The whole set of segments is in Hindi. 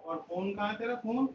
और फोन कहाँ है तेरा फोन?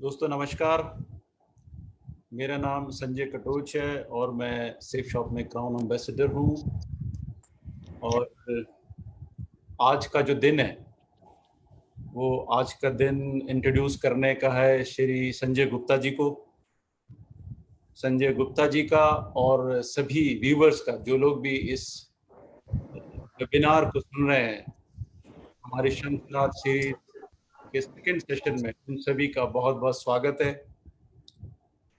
दोस्तों नमस्कार। मेरा नाम संजय कटोच है और मैं सेफ शॉप में क्राउन एम्बेसडर हूँ। और आज का जो दिन है वो आज का दिन इंट्रोड्यूस करने का है श्री संजय गुप्ता जी को। संजय गुप्ता जी का और सभी व्यूवर्स का, जो लोग भी इस वेबिनार को सुन रहे हैं हमारे शंखनाद सीरीज के सेकंड सेशन में, उन सभी का बहुत बहुत स्वागत है।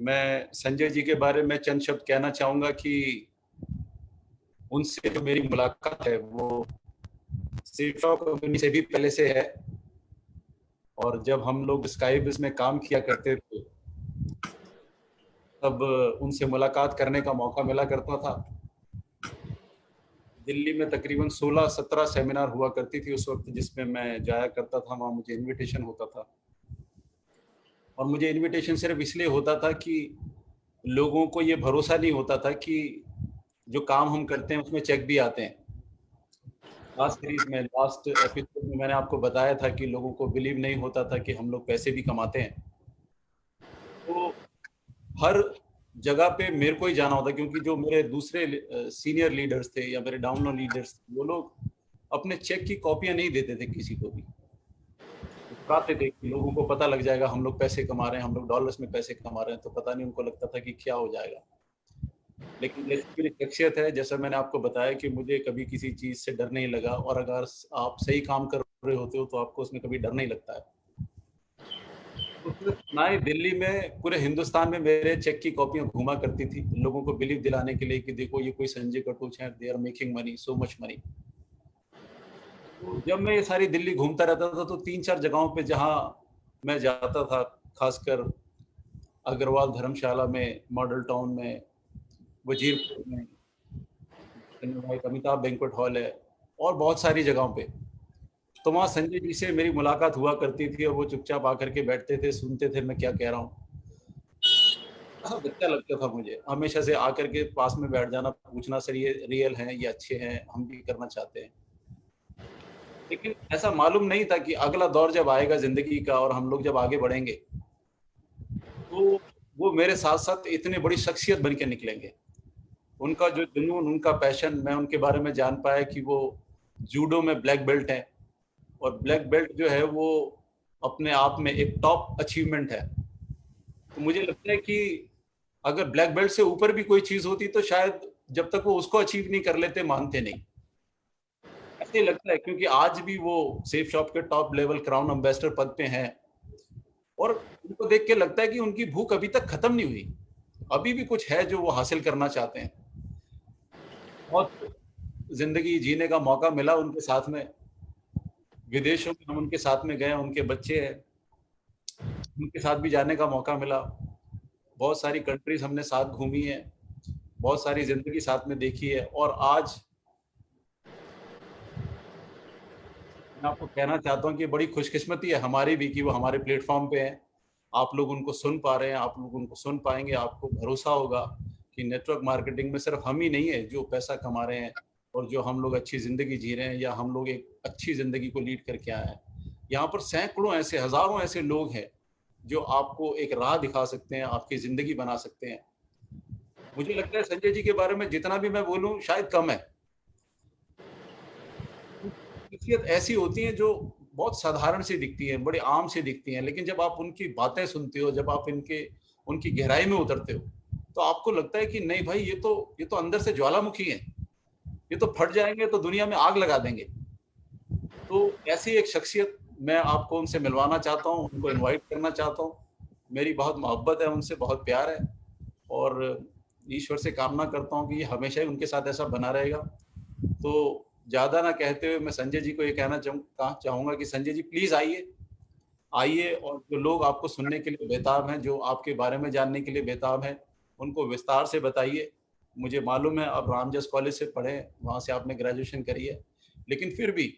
मैं संजय जी के बारे में चंद शब्द कहना चाहूँगा कि उनसे जो मेरी मुलाकात है वो सेफ शॉप कंपनी से भी पहले से है। और जब हम लोग स्काईबिज में काम किया करते थे तब उनसे मुलाकात करने का मौका मिला करता था। दिल्ली में तकरीबन 16-17 सेमिनार हुआ करती थी उस वक्त, जिसमें मैं जाया करता था। वहाँ मुझे इनविटेशन होता था और मुझे इनविटेशन सिर्फ इसलिए होता था कि लोगों को ये भरोसा नहीं होता था कि जो काम हम करते हैं उसमें चेक भी आते हैं। लास्ट सीरीज में, लास्ट एपिसोड में मैंने आपको बताया था कि लोगों को बिलीव नहीं होता था कि हम लोग पैसे भी कमाते हैं। तो हर जगह पे मेरे को ही जाना होता, क्योंकि जो मेरे दूसरे सीनियर लीडर्स थे या मेरे डाउनलाइन लीडर्स थे, वो लोग अपने चेक की कॉपियां नहीं देते थे किसी को भी। चाहते थे कि लोगों को पता लग जाएगा हम लोग पैसे कमा रहे हैं, हम लोग डॉलर्स में पैसे कमा रहे हैं, तो पता नहीं उनको लगता था कि क्या हो जाएगा। लेकिन जैसी मेरी शख्सियत है, जैसा मैंने आपको बताया कि मुझे कभी किसी चीज़ से डर नहीं लगा, और अगर आप सही काम कर रहे होते हो तो आपको उसमें कभी डर नहीं लगता है। तो सिर्फ ना ही दिल्ली में, पूरे हिंदुस्तान में मेरे चेक की कॉपियां घुमा करती थी लोगों को बिलीव दिलाने के लिए कि देखो ये कोई संजय कटोच है, they are making money, so much money. तो जब मैं ये सारी दिल्ली घूमता रहता था तो 3-4 जगहों पे जहाँ मैं जाता था, खासकर अग्रवाल धर्मशाला में, मॉडल टाउन में, वजीरपुर में, एक अमिताभ बैंक्वेट हॉल है, और बहुत सारी जगहों पे। तो वहाँ संजय जी से मेरी मुलाकात हुआ करती थी और वो चुपचाप आकर के बैठते थे, सुनते थे मैं क्या कह रहा हूँ। अच्छा लगता था मुझे हमेशा से आकर के पास में बैठ जाना, पूछना सर ये रियल हैं, ये अच्छे हैं, हम भी करना चाहते हैं। लेकिन ऐसा मालूम नहीं था कि अगला दौर जब आएगा जिंदगी का और हम लोग जब आगे बढ़ेंगे तो वो मेरे साथ साथ इतने बड़ी शख्सियत बन के निकलेंगे। उनका जो जुनून, उनका पैशन, मैं उनके बारे में जान पाया कि वो जूडो में ब्लैक बेल्ट है, और ब्लैक बेल्ट जो है वो अपने आप में एक टॉप अचीवमेंट है। तो मुझे लगता है कि अगर ब्लैक बेल्ट से ऊपर भी कोई चीज होती तो शायद जब तक वो उसको अचीव नहीं कर लेते मानते नहीं। ऐसे ही लगता है, क्योंकि आज भी वो सेफ शॉप के टॉप लेवल क्राउन एम्बेसडर पद पे हैं, और उनको देख के लगता है कि उनकी भूख अभी तक खत्म नहीं हुई, अभी भी कुछ है जो वो हासिल करना चाहते हैं। बहुत जिंदगी जीने का मौका मिला उनके साथ में, विदेशों में हम उनके साथ में गए, उनके बच्चे हैं, उनके साथ भी जाने का मौका मिला। बहुत सारी कंट्रीज हमने साथ घूमी है, बहुत सारी जिंदगी साथ में देखी है। और आज मैं आपको कहना चाहता हूँ कि बड़ी खुशकिस्मती है हमारी भी कि वो हमारे प्लेटफॉर्म पे हैं। आप लोग उनको सुन पा रहे हैं, आप लोग उनको सुन पाएंगे, आपको भरोसा होगा कि नेटवर्क मार्केटिंग में सिर्फ हम ही नहीं है जो पैसा कमा रहे हैं, और जो हम लोग अच्छी ज़िंदगी जी रहे हैं, या हम लोग एक अच्छी ज़िंदगी को लीड करके आए हैं। यहाँ पर सैकड़ों ऐसे, हज़ारों ऐसे लोग हैं जो आपको एक राह दिखा सकते हैं, आपकी ज़िंदगी बना सकते हैं। मुझे लगता है संजय जी के बारे में जितना भी मैं बोलूँ शायद कम है। शख्सियत ऐसी होती हैं जो बहुत साधारण सी दिखती हैं, बड़ी आम सी दिखती हैं, लेकिन जब आप उनकी बातें सुनते हो, जब आप इनके उनकी गहराई में उतरते हो, तो आपको लगता है कि नहीं भाई, ये तो अंदर से ज्वालामुखी हैं, ये तो फट जाएंगे तो दुनिया में आग लगा देंगे। तो ऐसी एक शख्सियत मैं आपको उनसे मिलवाना चाहता हूँ, उनको इनवाइट करना चाहता हूँ। मेरी बहुत मोहब्बत है उनसे, बहुत प्यार है, और ईश्वर से कामना करता हूँ कि ये हमेशा ही उनके साथ ऐसा बना रहेगा। तो ज़्यादा ना कहते हुए मैं संजय जी को ये कहना चाहूँगा कि संजय जी प्लीज़ आइए, आइए, और जो लोग आपको सुनने के लिए बेताब हैं, जो आपके बारे में जानने के लिए बेताब हैं, उनको विस्तार से बताइए। मुझे मालूम है आप रामजस कॉलेज से पढ़े हैं, वहाँ से आपने ग्रेजुएशन करी है, लेकिन फिर भी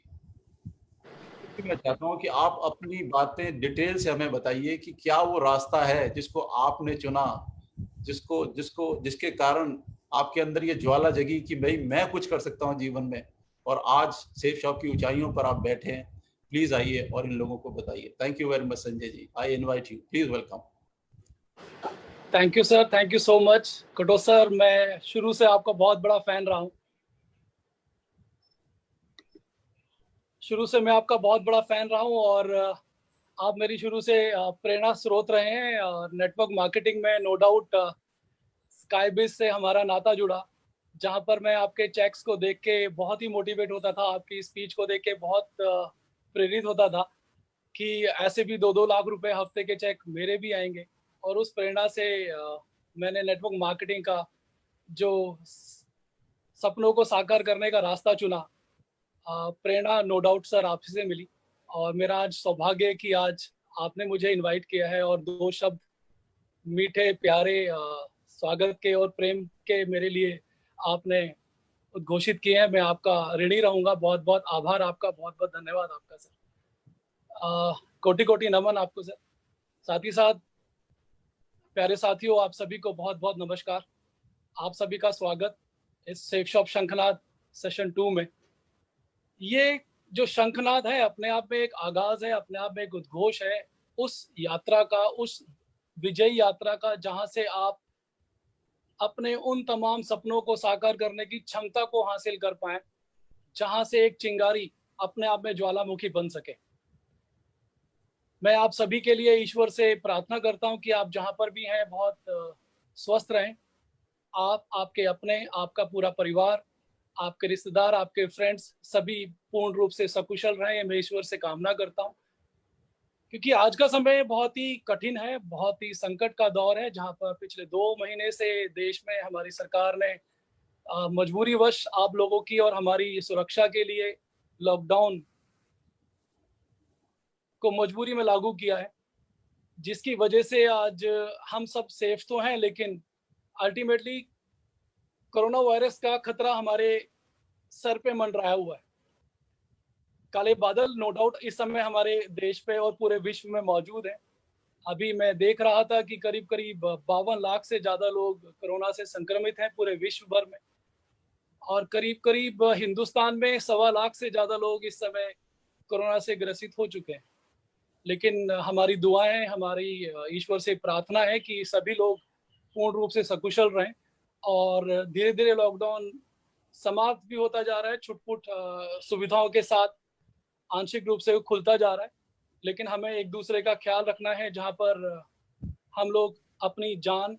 मैं चाहता हूँ कि आप अपनी बातें डिटेल से हमें बताइए कि क्या वो रास्ता है जिसको आपने चुना, जिसको जिसको जिसके कारण आपके अंदर ये ज्वाला जगी कि भाई मैं कुछ कर सकता हूँ जीवन में, और आज सेफ शॉप की ऊंचाइयों पर आप बैठे हैं। प्लीज आइए और इन लोगों को बताइए। Thank you very much Sanjay ji, I invite you, please welcome. Thank you sir, thank you so much Katoch sir. मैं शुरू से आपका बहुत बड़ा फैन रहा हूँ। और आप मेरी शुरू से प्रेरणा स्रोत रहे हैं। और नेटवर्क मार्केटिंग में नो डाउट स्काईबिज से हमारा नाता जुड़ा, जहां पर मैं आपके चेक्स को देख के बहुत ही मोटिवेट होता था, आपकी स्पीच को देख के बहुत प्रेरित होता था कि ऐसे भी 2-2 लाख रुपए हफ्ते के चेक मेरे भी आएंगे। और उस प्रेरणा से मैंने नेटवर्क मार्केटिंग का जो सपनों को साकार करने का रास्ता चुना। प्रेरणा नो डाउट सर आपसे से मिली, और मेरा आज सौभाग्य है कि आज आपने मुझे इनवाइट किया है और 2 शब्द मीठे प्यारे स्वागत के और प्रेम के मेरे लिए आपने उद्घोषित किए हैं। मैं आपका ऋणी रहूंगा। बहुत बहुत आभार आपका, बहुत बहुत धन्यवाद आपका सर। कोटि कोटि नमन आपको सर। साथ ही साथ प्यारे साथियों, आप सभी को बहुत बहुत नमस्कार। आप सभी का स्वागत इस सेफ शॉप शंखनाद सेशन 2 में। ये जो शंखनाद है अपने आप में एक आगाज है, अपने आप में एक उद्घोष है उस यात्रा का, उस विजयी यात्रा का, जहां से आप अपने उन तमाम सपनों को साकार करने की क्षमता को हासिल कर पाए, जहां से एक चिंगारी अपने आप में ज्वालामुखी बन सके। मैं आप सभी के लिए ईश्वर से प्रार्थना करता हूं कि आप जहां पर भी हैं बहुत स्वस्थ रहें। आप, आपके अपने, आपका पूरा परिवार, आपके रिश्तेदार, आपके फ्रेंड्स सभी पूर्ण रूप से सकुशल रहें, मैं ईश्वर से कामना करता हूं। क्योंकि आज का समय बहुत ही कठिन है, बहुत ही संकट का दौर है, जहां पर पिछले 2 महीने से देश में हमारी सरकार ने मजबूरीवश आप लोगों की और हमारी सुरक्षा के लिए लॉकडाउन को मजबूरी में लागू किया है, जिसकी वजह से आज हम सब सेफ तो हैं, लेकिन अल्टीमेटली कोरोना वायरस का खतरा हमारे सर पे मंडराया हुआ है। काले बादल नो डाउट इस समय हमारे देश पे और पूरे विश्व में मौजूद है। अभी मैं देख रहा था कि करीब करीब 52 लाख से ज्यादा लोग कोरोना से संक्रमित हैं पूरे विश्व भर में, और करीब करीब हिंदुस्तान में 1.25 लाख से ज्यादा लोग इस समय कोरोना से ग्रसित हो चुके हैं। लेकिन हमारी दुआएं, हमारी ईश्वर से प्रार्थना है कि सभी लोग पूर्ण रूप से सकुशल रहें। और धीरे धीरे लॉकडाउन समाप्त भी होता जा रहा है, छुटपुट सुविधाओं के साथ आंशिक रूप से खुलता जा रहा है। लेकिन हमें एक दूसरे का ख्याल रखना है, जहां पर हम लोग अपनी जान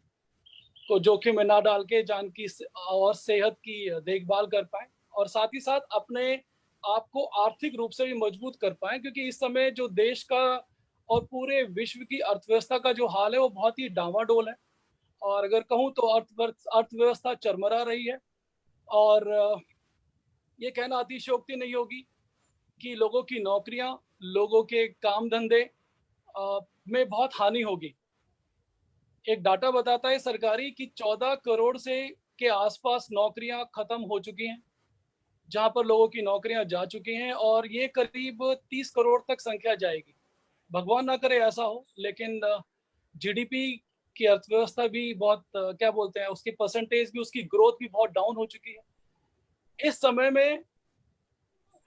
को जोखिम में ना डाल के जान की और सेहत की देखभाल कर पाए, और साथ ही साथ अपने आप को आर्थिक रूप से भी मजबूत कर पाए। क्योंकि इस समय जो देश का और पूरे विश्व की अर्थव्यवस्था का जो हाल है वो बहुत ही डामाडोल है, और अगर कहूँ तो अर्थव्यवस्था चरमरा रही है। और ये कहना अतिशयोक्ति नहीं होगी कि लोगों की नौकरियां, लोगों के काम धंधे में बहुत हानि होगी। एक डाटा बताता है सरकारी कि 14 करोड़ से के आसपास नौकरियां खत्म हो चुकी हैं, जहां पर लोगों की नौकरियां जा चुकी हैं, और ये करीब 30 करोड़ तक संख्या जाएगी। भगवान ना करे ऐसा हो, लेकिन जीडीपी की अर्थव्यवस्था भी बहुत क्या बोलते हैं, उसकी परसेंटेज भी, उसकी ग्रोथ भी बहुत डाउन हो चुकी है। इस समय में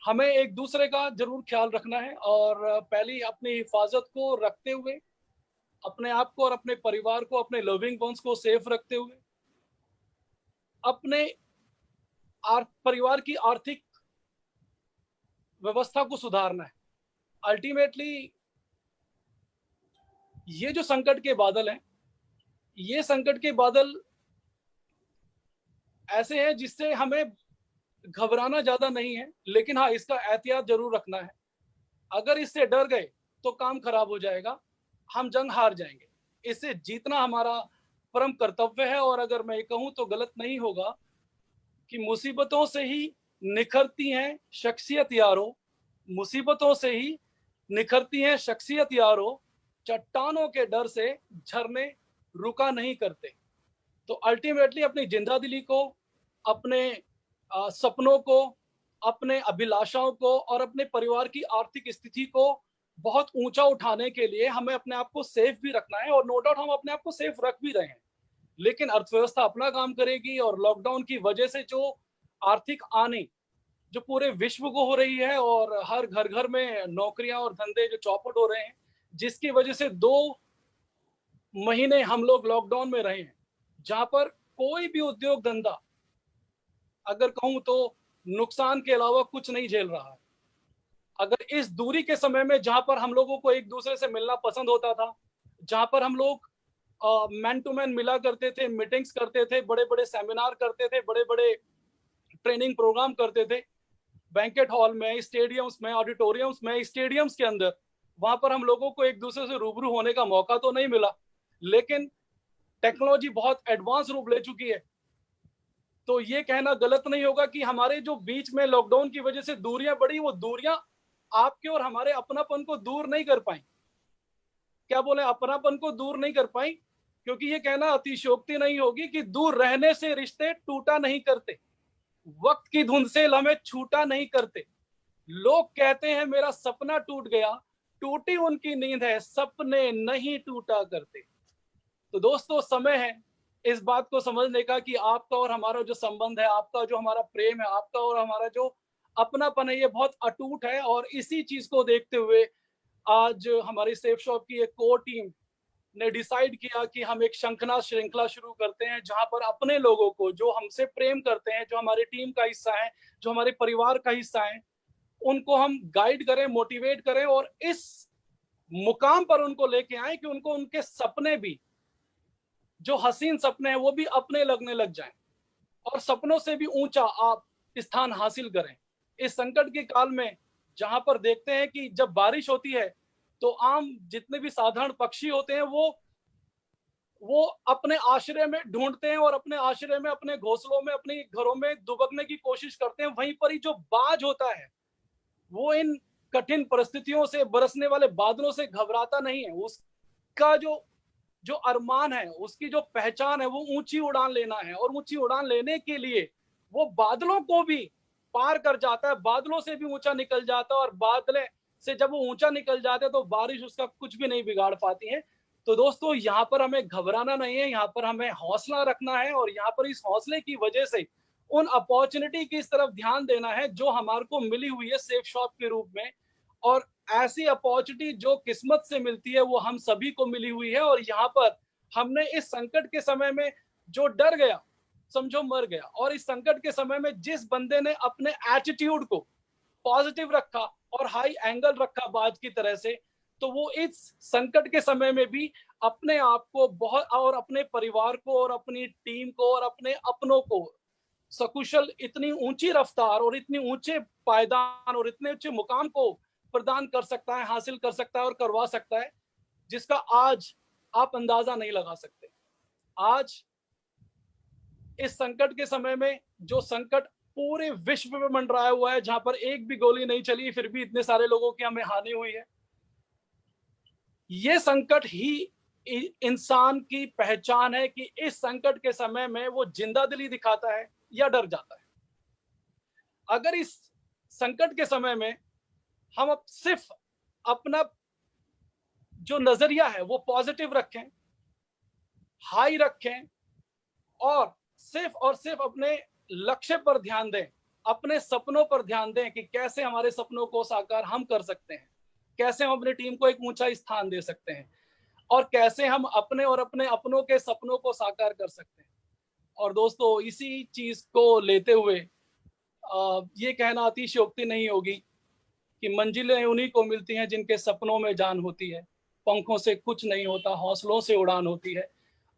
हमें एक दूसरे का जरूर ख्याल रखना है, और पहली अपनी हिफाजत को रखते हुए, अपने आप को और अपने परिवार को, अपने लविंग वंस को सेफ रखते हुए, अपने परिवार की आर्थिक व्यवस्था को सुधारना है। अल्टीमेटली ये जो संकट के बादल हैं, ये संकट के बादल ऐसे हैं जिससे हमें घबराना ज्यादा नहीं है, लेकिन हाँ, इसका एहतियात जरूर रखना है। अगर इससे डर गए तो काम खराब हो जाएगा, हम जंग हार जाएंगे। इससे जीतना हमारा परम कर्तव्य है। और अगर मैं कहूं तो गलत नहीं होगा कि मुसीबतों से ही निखरती हैं शख्सियत यारो, मुसीबतों से ही निखरती हैं शख्सियत यारो, चट्टानों के डर से झरने रुका नहीं करते। तो अल्टीमेटली अपनी जिंदा दिली को, अपने सपनों को, अपने अभिलाषाओं को और अपने परिवार की आर्थिक स्थिति को बहुत ऊंचा उठाने के लिए हमें अपने आप को सेफ भी रखना है। और नो डाउट हम अपने आप को सेफ रख भी रहे हैं, लेकिन अर्थव्यवस्था अपना काम करेगी, और लॉकडाउन की वजह से जो आर्थिक हानि जो पूरे विश्व को हो रही है, और हर घर घर में नौकरियां और धंधे जो चौपट हो रहे हैं, जिसकी वजह से 2 महीने हम लोग लॉकडाउन में रहे हैं, जहां पर कोई भी उद्योग धंधा अगर कहूं तो नुकसान के अलावा कुछ नहीं झेल रहा है। अगर इस दूरी के समय में जहां पर हम लोगों को एक दूसरे से मिलना पसंद होता था, जहां पर हम लोग मैन टू मैन मिला करते थे, मीटिंग्स करते थे, बड़े बड़े सेमिनार करते थे, बड़े बड़े ट्रेनिंग प्रोग्राम करते थे, बैंकेट हॉल में, स्टेडियम्स में, ऑडिटोरियम्स में, स्टेडियम्स के अंदर, वहां पर हम लोगों को एक दूसरे से रूबरू होने का मौका तो नहीं मिला। लेकिन टेक्नोलॉजी बहुत एडवांस रूप ले चुकी है, तो ये कहना गलत नहीं होगा कि हमारे जो बीच में लॉकडाउन की वजह से दूरियां बढ़ी, वो दूरियां आपके और हमारे अपनापन को दूर नहीं कर पाई। क्या बोले, अपनापन को दूर नहीं कर पाई, क्योंकि ये कहना अतिशयोक्ति नहीं होगी कि दूर रहने से रिश्ते टूटा नहीं करते, वक्त की धुंध से लम्हे छूटा नहीं करते। लोग कहते हैं मेरा सपना टूट गया, टूटी उनकी नींद है, सपने नहीं टूटा करते। तो दोस्तों, समय है इस बात को समझने का कि आपका और हमारा जो संबंध है, आपका जो हमारा प्रेम है, आपका और हमारा जो अपनापन है, ये बहुत अटूट है। और इसी चीज को देखते हुए आज हमारी सेफ शॉप की एक कोर टीम ने डिसाइड किया कि हम एक श्रृंखला शुरू करते हैं, जहां पर अपने लोगों को, जो हमसे प्रेम करते हैं, जो हमारी टीम का हिस्सा है, जो हमारे परिवार का हिस्सा है, उनको हम गाइड करें, मोटिवेट करें, और इस मुकाम पर उनको लेके आए कि उनको उनके सपने भी, जो हसीन सपने हैं, वो भी अपने लगने लग जाएं, और सपनों से भी ऊंचा आप स्थान हासिल करें। इस संकट के काल में जहां पर देखते हैं कि जब बारिश होती है तो आम जितने भी साधारण पक्षी होते हैं, वो अपने आश्रय में ढूंढते हैं, और अपने आश्रय में, अपने घोंसलों में, अपने घरों में दुबकने की कोशिश करते हैं। वहीं पर ही जो बाज होता है, वो इन कठिन परिस्थितियों से, बरसने वाले बादलों से घबराता नहीं है। उसका जो जो अरमान है, उसकी जो पहचान है, वो ऊंची उड़ान लेना है, और ऊंची उड़ान लेने के लिए वो बादलों को भी पार कर जाता है, बादलों से भी ऊंचा निकल जाता है, और बादले से जब वो ऊंचा निकल जाते हैं तो बारिश उसका कुछ भी नहीं बिगाड़ पाती है। तो दोस्तों, यहाँ पर हमें घबराना नहीं है, यहाँ पर हमें हौसला रखना है, और यहाँ पर इस हौसले की वजह से उन अपॉर्चुनिटी की इस तरफ ध्यान देना है जो हमारे को मिली हुई है सेफ शॉप के रूप में। और ऐसी अपॉर्चुनिटी जो किस्मत से मिलती है, वो हम सभी को मिली हुई है। और यहाँ पर हमने इस संकट के समय में जो डर गया, समझो मर गया। और इस संकट के समय में जिस बंदे ने अपने एटीट्यूड को पॉजिटिव रखा और हाई एंगल रखा बाज की तरह से, तो वो इस संकट के समय में भी अपने आप को बहुत, और अपने परिवार को, और अपनी टीम को, और अपने अपनों को सकुशल इतनी ऊंची रफ्तार और इतनी ऊंचे पायदान और इतने ऊंचे मुकाम को प्रदान कर सकता है, हासिल कर सकता है और करवा सकता है, जिसका आज आप अंदाजा नहीं लगा सकते। आज इस संकट के समय में, जो संकट पूरे विश्व में मंडराया हुआ है, जहां पर एक भी गोली नहीं चली, फिर भी इतने सारे लोगों की हमें हानि हुई है, ये संकट ही इंसान की पहचान है कि इस संकट के समय में वो जिंदा दिली दिखाता है या डर जाता है। अगर इस संकट के समय में हम अब सिर्फ अपना जो नजरिया है वो पॉजिटिव रखें, हाई रखें, और सिर्फ अपने लक्ष्य पर ध्यान दें, अपने सपनों पर ध्यान दें कि कैसे हमारे सपनों को साकार हम कर सकते हैं, कैसे हम अपनी टीम को एक ऊंचा स्थान दे सकते हैं, और कैसे हम अपने और अपने अपनों के सपनों को साकार कर सकते हैं। और दोस्तों, इसी चीज को लेते हुए ये कहना अतिशयोक्ति नहीं होगी कि मंजिलें उन्हीं को मिलती हैं जिनके सपनों में जान होती है, पंखों से कुछ नहीं होता, हौसलों से उड़ान होती है।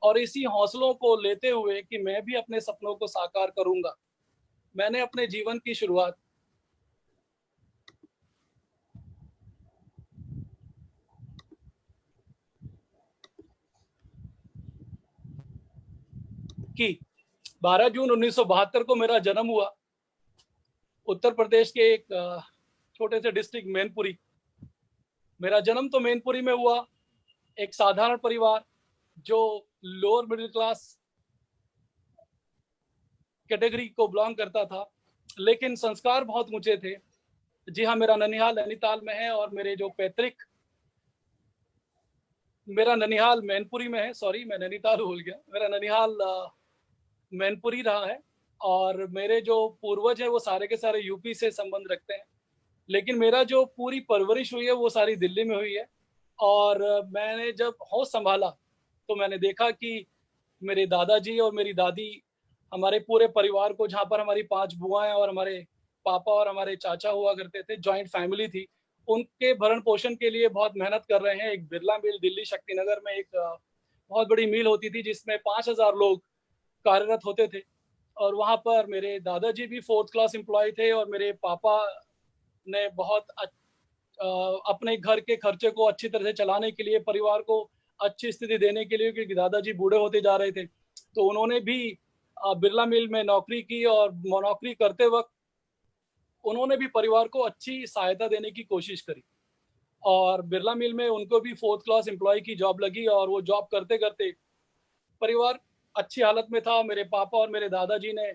और इसी हौसलों को लेते हुए कि मैं भी अपने सपनों को साकार करूंगा, मैंने अपने जीवन की शुरुआत की। 12 जून 1972 को मेरा जन्म हुआ, उत्तर प्रदेश के एक छोटे से डिस्ट्रिक्ट मैनपुरी। मेरा जन्म तो मैनपुरी में हुआ, एक साधारण परिवार जो लोअर मिडिल क्लास कैटेगरी को बिलोंग करता था, लेकिन संस्कार बहुत ऊंचे थे। जी हाँ, मेरा ननिहाल नैनीताल में है, और मेरे जो पैतृक, मेरा ननिहाल मैनपुरी में है। सॉरी, मैं नैनीताल भूल गया, मेरा ननिहाल मैनपुरी रहा है। और मेरे जो पूर्वज हैं वो सारे के सारे यूपी से संबंध रखते हैं। लेकिन मेरा जो पूरी परवरिश हुई है वो सारी दिल्ली में हुई है। और मैंने जब होश संभाला तो मैंने देखा कि मेरे दादाजी और मेरी दादी हमारे पूरे परिवार को, जहाँ पर हमारी 5 बुआएँ और हमारे पापा और हमारे चाचा हुआ करते थे, जॉइंट फैमिली थी, उनके भरण-पोषण के लिए बहुत मेहनत कर रहे हैं। एक बिरला मिल दिल्ली शक्तिनगर में एक बहुत बड़ी मिल होती थी जिसमें 5000 लोग कार्यरत होते थे। और वहाँ पर मेरे दादाजी भी 4th क्लास एम्प्लॉयी थे और मेरे पापा ने बहुत अपने घर के खर्चे को अच्छी तरह से चलाने के लिए, परिवार को अच्छी स्थिति देने के लिए, क्योंकि दादाजी बूढ़े होते जा रहे थे, तो उन्होंने भी बिरला मिल में नौकरी की और नौकरी करते वक़्त उन्होंने भी परिवार को अच्छी सहायता देने की कोशिश करी। और बिरला मिल में उनको भी 4th क्लास एम्प्लॉयी की जॉब लगी और वो जॉब करते-करते परिवार अच्छी हालत में था। मेरे पापा और मेरे दादाजी ने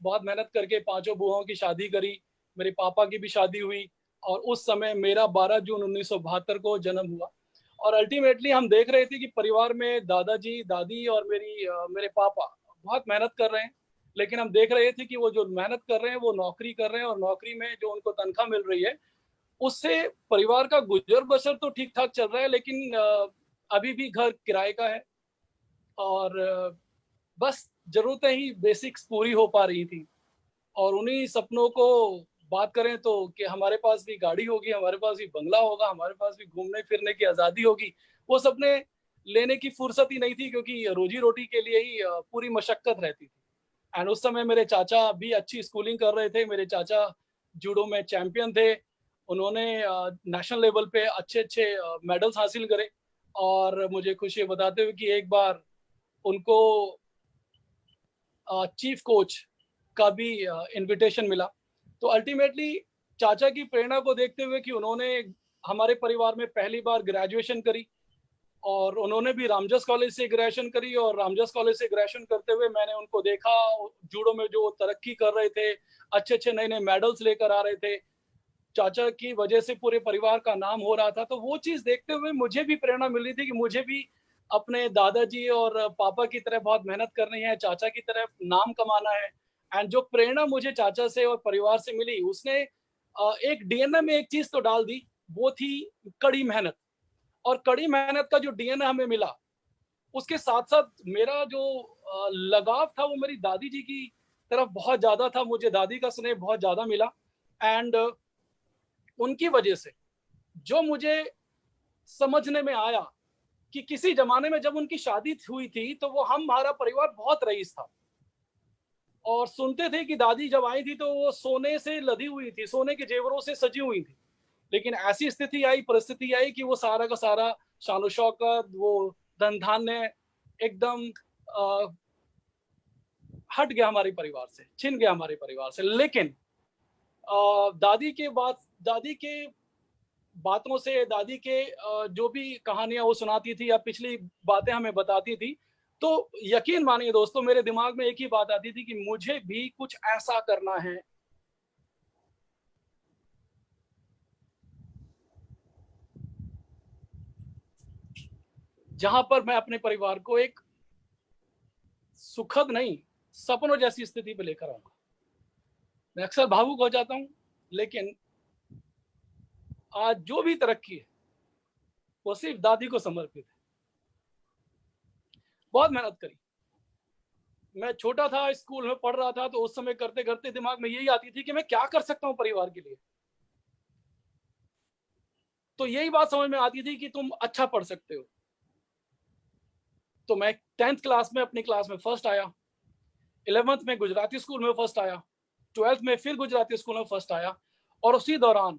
बहुत मेहनत करके पाँचों बुआओं की शादी करी। मेरे पापा की भी शादी हुई और उस समय मेरा 12 जून 1972 को जन्म हुआ। और अल्टीमेटली हम देख रहे थे कि परिवार में दादाजी, दादी और मेरे पापा बहुत मेहनत कर रहे हैं। लेकिन हम देख रहे थे कि वो जो मेहनत कर रहे हैं, वो नौकरी कर रहे हैं और नौकरी में जो उनको तनख्वाह मिल रही है, उससे परिवार का गुज़र-बसर तो ठीक-ठाक चल रहा है, लेकिन अभी भी घर किराए का है और बस ज़रूरतें ही बेसिक्स पूरी हो पा रही थी। और उन्हीं सपनों को बात करें तो कि हमारे पास भी गाड़ी होगी, हमारे पास भी बंगला होगा, हमारे पास भी घूमने-फिरने की आज़ादी होगी, वो सपने लेने की फुर्सत ही नहीं थी, क्योंकि रोज़ी-रोटी के लिए ही पूरी मशक्कत रहती थी। एंड उस समय मेरे चाचा भी अच्छी स्कूलिंग कर रहे थे। मेरे चाचा जूडो में चैंपियन थे। उन्होंने नेशनल लेवल पे अच्छे-अच्छे मेडल्स हासिल करे। और मुझे खुशी है बताते हुए कि एक बार उनको चीफ कोच का भी इन्विटेशन मिला। तो अल्टीमेटली चाचा की प्रेरणा को देखते हुए कि उन्होंने हमारे परिवार में पहली बार ग्रेजुएशन करी और उन्होंने भी रामजस कॉलेज से ग्रेजुएशन करी। और रामजस कॉलेज से ग्रेजुएशन करते हुए मैंने उनको देखा, जूडो में जो तरक्की कर रहे थे, अच्छे-अच्छे नए-नए मेडल्स लेकर आ रहे थे। चाचा की वजह से पूरे परिवार का नाम हो रहा था। तो वो चीज़ देखते हुए मुझे भी प्रेरणा मिल रही थी कि मुझे भी अपने दादाजी और पापा की तरह बहुत मेहनत करनी है, चाचा की तरह नाम कमाना है। एंड जो प्रेरणा मुझे चाचा से और परिवार से मिली, उसने एक डीएनए में एक चीज़ तो डाल दी, वो थी कड़ी मेहनत। और कड़ी मेहनत का जो डीएनए हमें मिला, उसके साथ-साथ मेरा जो लगाव था वो मेरी दादी जी की तरफ बहुत ज़्यादा था। मुझे दादी का स्नेह बहुत ज़्यादा मिला। एंड उनकी वजह से जो मुझे समझने में आया कि किसी ज़माने में जब उनकी शादी हुई थी, तो वो हमारा परिवार बहुत रईस था। और सुनते थे कि दादी जब आई थी, तो वो सोने से लदी हुई थी, सोने के जेवरों से सजी हुई थी। लेकिन ऐसी स्थिति आई, परिस्थिति आई कि वो सारा का सारा शान-ओ-शौकत, वो धन-धान्य एकदम अ, हट गया हमारे परिवार से, छिन गया हमारे परिवार से। लेकिन दादी के बातों से, दादी के जो भी कहानियाँ वो सुनाती थी या पिछली बातें हमें बताती थी, तो यकीन मानिए दोस्तों, मेरे दिमाग में एक ही बात आती थी कि मुझे भी कुछ ऐसा करना है। जहाँ पर मैं अपने परिवार को एक सुखद नहीं, सपनों जैसी स्थिति पे लेकर आऊँगा। मैं अक्सर भावुक हो जाता हूँ, लेकिन आज जो भी तरक्की है, वो सिर्फ़ दादी को समर्पित है। बहुत मेहनत करी। मैं छोटा था, स्कूल में पढ़ रहा था, तो उस समय करते-करते दिमाग में यही आती थी कि मैं क्या कर सकता हूँ परिवार के लिए? तो यही बात समझ में आती थी कि तुम अच्छा पढ़ सकते हो। तो मैं 10th क्लास में अपनी क्लास में फर्स्ट आया, 11th में गुजराती स्कूल में फर्स्ट आया, 12th में फिर गुजराती स्कूल में फर्स्ट आया। और उसी दौरान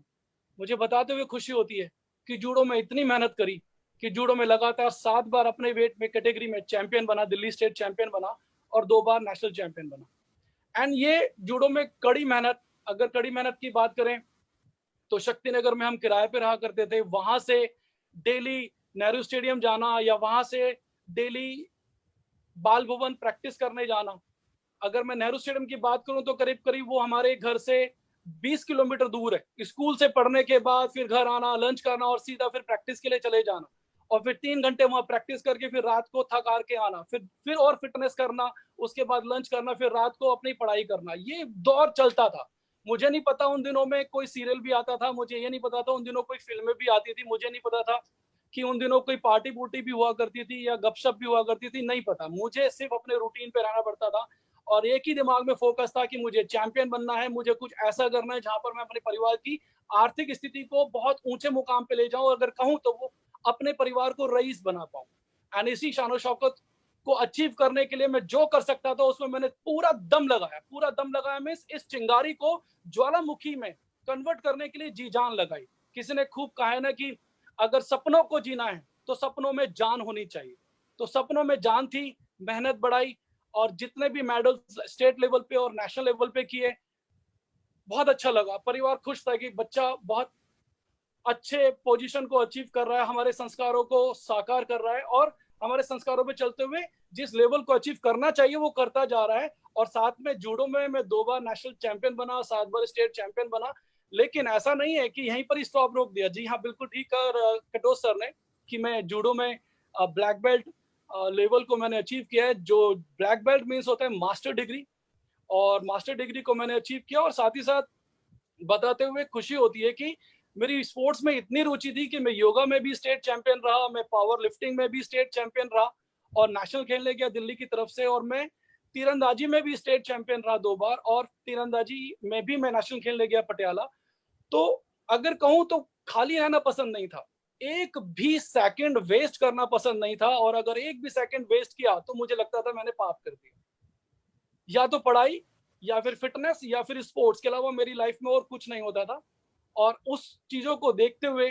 मुझे बताते हुए खुशी होती है कि जूडो में इतनी मेहनत करी कि जूडो में लगातार 7 बार अपने वेट में कैटेगरी में चैंपियन बना, दिल्ली स्टेट चैंपियन बना और 2 बार नेशनल चैंपियन बना। एंड ये जूडो में कड़ी मेहनत, अगर कड़ी मेहनत की बात करें तो शक्तिनगर में हम किराए पे रहा करते थे। वहां से डेली नेहरू स्टेडियम जाना या वहां से डेली बाल भवन प्रैक्टिस करने जाना। अगर मैं नेहरू स्टेडियम की बात करूं तो करीब-करीब वो हमारे घर से 20 किलोमीटर दूर है। स्कूल से पढ़ने के बाद फिर घर आना, लंच करना और सीधा फिर प्रैक्टिस के लिए चले जाना। और फिर 3 घंटे वहाँ प्रैक्टिस करके फिर रात को थक हार के आना, फिर और फिटनेस करना, उसके बाद लंच करना, फिर रात को अपनी पढ़ाई करना। ये दौर चलता था। मुझे नहीं पता उन दिनों में कोई सीरियल भी आता था, मुझे ये नहीं पता था उन दिनों कोई फ़िल्में भी आती थी, मुझे नहीं पता था कि उन दिनों कोई पार्टी-पुर्टी भी हुआ करती थी या गपशप भी हुआ करती थी, नहीं पता। मुझे सिर्फ़ अपने रूटीन पे रहना पड़ता था और एक ही दिमाग में फ़ोकस था कि मुझे चैंपियन बनना है, मुझे कुछ ऐसा करना है जहाँ पर मैं अपने परिवार की आर्थिक स्थिति को बहुत ऊँचे मुकाम पे ले जाऊँ, अगर कहूँ तो वो अपने परिवार को रईस बना पाऊँ। एंड इसी शान-ओ-शौकत को अचीव करने के लिए मैं जो कर सकता था उसमें मैंने पूरा दम लगाया मीन्स इस चिंगारी को ज्वालामुखी में कन्वर्ट करने के लिए जी-जान लगाई। किसी ने खूब कहा है ना कि अगर सपनों को जीना है, तो सपनों में जान होनी चाहिए। तो सपनों में जान थी, मेहनत बढ़ाई और जितने भी मेडल्स स्टेट लेवल पे और नेशनल लेवल पे किए, बहुत अच्छा लगा। परिवार खुश था कि बच्चा बहुत अच्छे पोजीशन को अचीव कर रहा है, हमारे संस्कारों को साकार कर रहा है और हमारे संस्कारों पे चलते हुए जिस लेवल को अचीव करना चाहिए वो करता जा रहा है। और साथ में जूडो में मैं 2 बार नेशनल चैंपियन बना, 7 बार स्टेट चैंपियन बना। लेकिन ऐसा नहीं है कि यहीं पर ही स्टॉप रोक दिया। जी हाँ, बिल्कुल ठीक कहा कटोच सर ने कि मैं जूडो में ब्लैक बेल्ट लेवल को मैंने अचीव किया है। जो ब्लैक बेल्ट मीन्स होता है मास्टर डिग्री और मास्टर डिग्री को मैंने अचीव किया और साथ ही साथ बताते हुए खुशी होती है कि मेरी स्पोर्ट्स में इतनी रुचि थी कि मैं योगा में भी स्टेट चैंपियन रहा, मैं पावर लिफ्टिंग में भी स्टेट चैंपियन रहा और नेशनल खेलने गया दिल्ली की तरफ से और मैं तीरंदाजी में भी स्टेट चैंपियन रहा 2 बार और तीरंदाजी में भी मैं नेशनल खेलने गया पटियाला। तो अगर कहूँ तो खाली रहना पसंद नहीं था। एक भी सेकंड वेस्ट करना पसंद नहीं था और अगर एक भी सेकंड वेस्ट किया तो मुझे लगता था मैंने पाप कर दिया। या तो पढ़ाई या फिर फिटनेस या फिर स्पोर्ट्स के अलावा मेरी लाइफ में और कुछ नहीं होता था। और उस चीज़ों को देखते हुए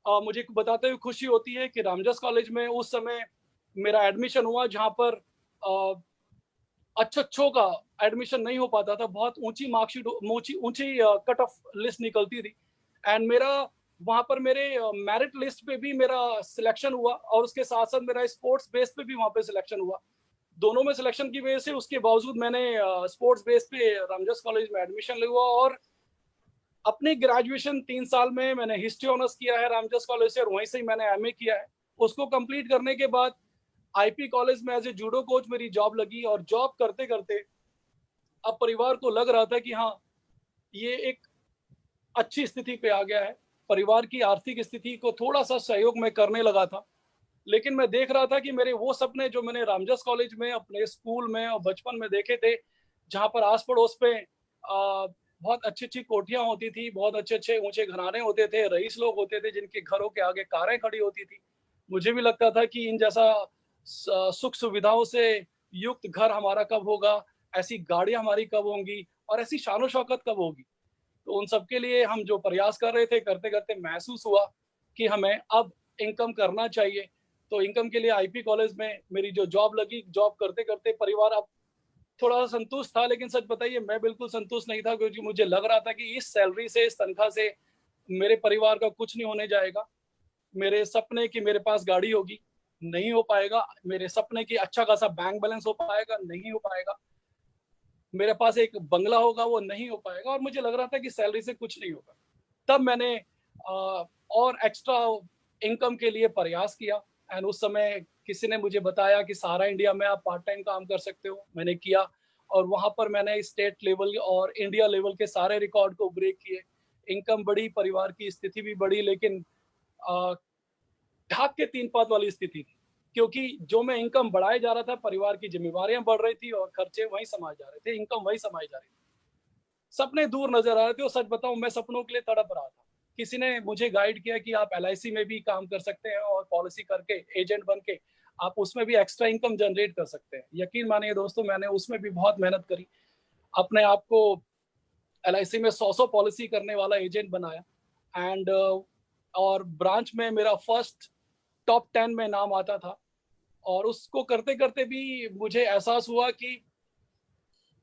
मुझे बताते हुए खुशी होती है कि रामजस कॉलेज में उस समय मेरा एडमिशन हुआ जहाँ पर अच्छों का एडमिशन नहीं हो पाता था। बहुत ऊँची मार्कशीट ऊँची ऊँची कट ऑफ लिस्ट निकलती थी एंड मेरा वहाँ पर मेरे मेरिट लिस्ट पे भी मेरा सिलेक्शन हुआ और उसके साथ-साथ मेरा स्पोर्ट्स बेस पे भी वहाँ पे सिलेक्शन हुआ। दोनों में सिलेक्शन की वजह से उसके बावजूद मैंने स्पोर्ट्स बेस पे रामजस कॉलेज में एडमिशन लिया और अपनी ग्रेजुएशन 3 साल में मैंने हिस्ट्री ऑनर्स किया है रामजस कॉलेज से और वहीं से ही मैंने एमए किया है। उसको कंप्लीट करने के बाद आईपी कॉलेज में एज़ ए जूडो कोच मेरी जॉब लगी और जॉब करते-करते अब परिवार को लग रहा था कि हाँ, ये एक अच्छी स्थिति पे आ गया है। परिवार की आर्थिक स्थिति को थोड़ा-सा सहयोग मैं करने लगा था। लेकिन मैं देख रहा था कि मेरे वो सपने जो मैंने रामजस कॉलेज में, अपने स्कूल में और बचपन में देखे थे, जहाँ पर आस-पड़ोस पे बहुत अच्छी-अच्छी कोठियाँ होती थी, बहुत अच्छे-अच्छे ऊँचे घराने होते थे, रईस लोग होते थे जिनके घरों के आगे कारें खड़ी होती थी। मुझे भी लगता था कि इन जैसा सुख सुविधाओं से युक्त घर हमारा कब होगा, ऐसी गाड़ियाँ हमारी कब होंगी और ऐसी शान-ओ-शौकत कब होगी। तो उन सब के लिए हम जो प्रयास कर रहे थे, करते-करते महसूस हुआ कि हमें अब इनकम करना चाहिए। तो इनकम के लिए आईपी कॉलेज में मेरी जो जॉब लगी, जॉब करते-करते परिवार अब थोड़ा-सा संतुष्ट था, लेकिन सच बताइए मैं बिल्कुल संतुष्ट नहीं था क्योंकि मुझे लग रहा था कि इस सैलरी से, इस तनख्वाह से मेरे परिवार का कुछ नहीं होने जाएगा। मेरे सपने कि मेरे पास गाड़ी होगी, नहीं हो पाएगा। मेरे सपने कि अच्छा खासा बैंक बैलेंस हो पाएगा, नहीं हो पाएगा। मेरे पास एक बंगला होगा, वो नहीं हो पाएगा और मुझे लग रहा था कि सैलरी से कुछ नहीं होगा। तब मैंने और एक्स्ट्रा इनकम के लिए प्रयास किया एंड उस समय किसी ने मुझे बताया कि सहारा इंडिया में आप पार्ट टाइम काम कर सकते हो। मैंने किया और वहाँ पर मैंने स्टेट लेवल और इंडिया लेवल के सारे रिकॉर्ड को ब्रेक किए। इनकम बढ़ी, परिवार की स्थिति भी बढ़ी लेकिन अ, ढाक के 3 पात वाली स्थिति थी। क्योंकि जो मैं इनकम बढ़ाए जा रहा था, परिवार की ज़िम्मेवारियाँ बढ़ रही थी और खर्चे वहीं समाए जा रहे थे, इनकम वहीं समाई जा रही थी। सपने दूर नज़र आ रहे थे और सच बताऊँ मैं सपनों के लिए तड़प रहा था। किसी ने मुझे गाइड किया कि आप एलआईसी में भी काम कर सकते हैं और पॉलिसी करके एजेंट बन के आप उसमें भी एक्स्ट्रा इनकम जनरेट कर सकते हैं। यकीन मानिए दोस्तों मैंने उसमें भी बहुत मेहनत करी। अपने आप को एलआईसी में 100-100 पॉलिसी करने वाला एजेंट बनाया एंड और ब्रांच में मेरा फर्स्ट टॉप 10 में नाम आता था और उसको करते-करते भी मुझे एहसास हुआ कि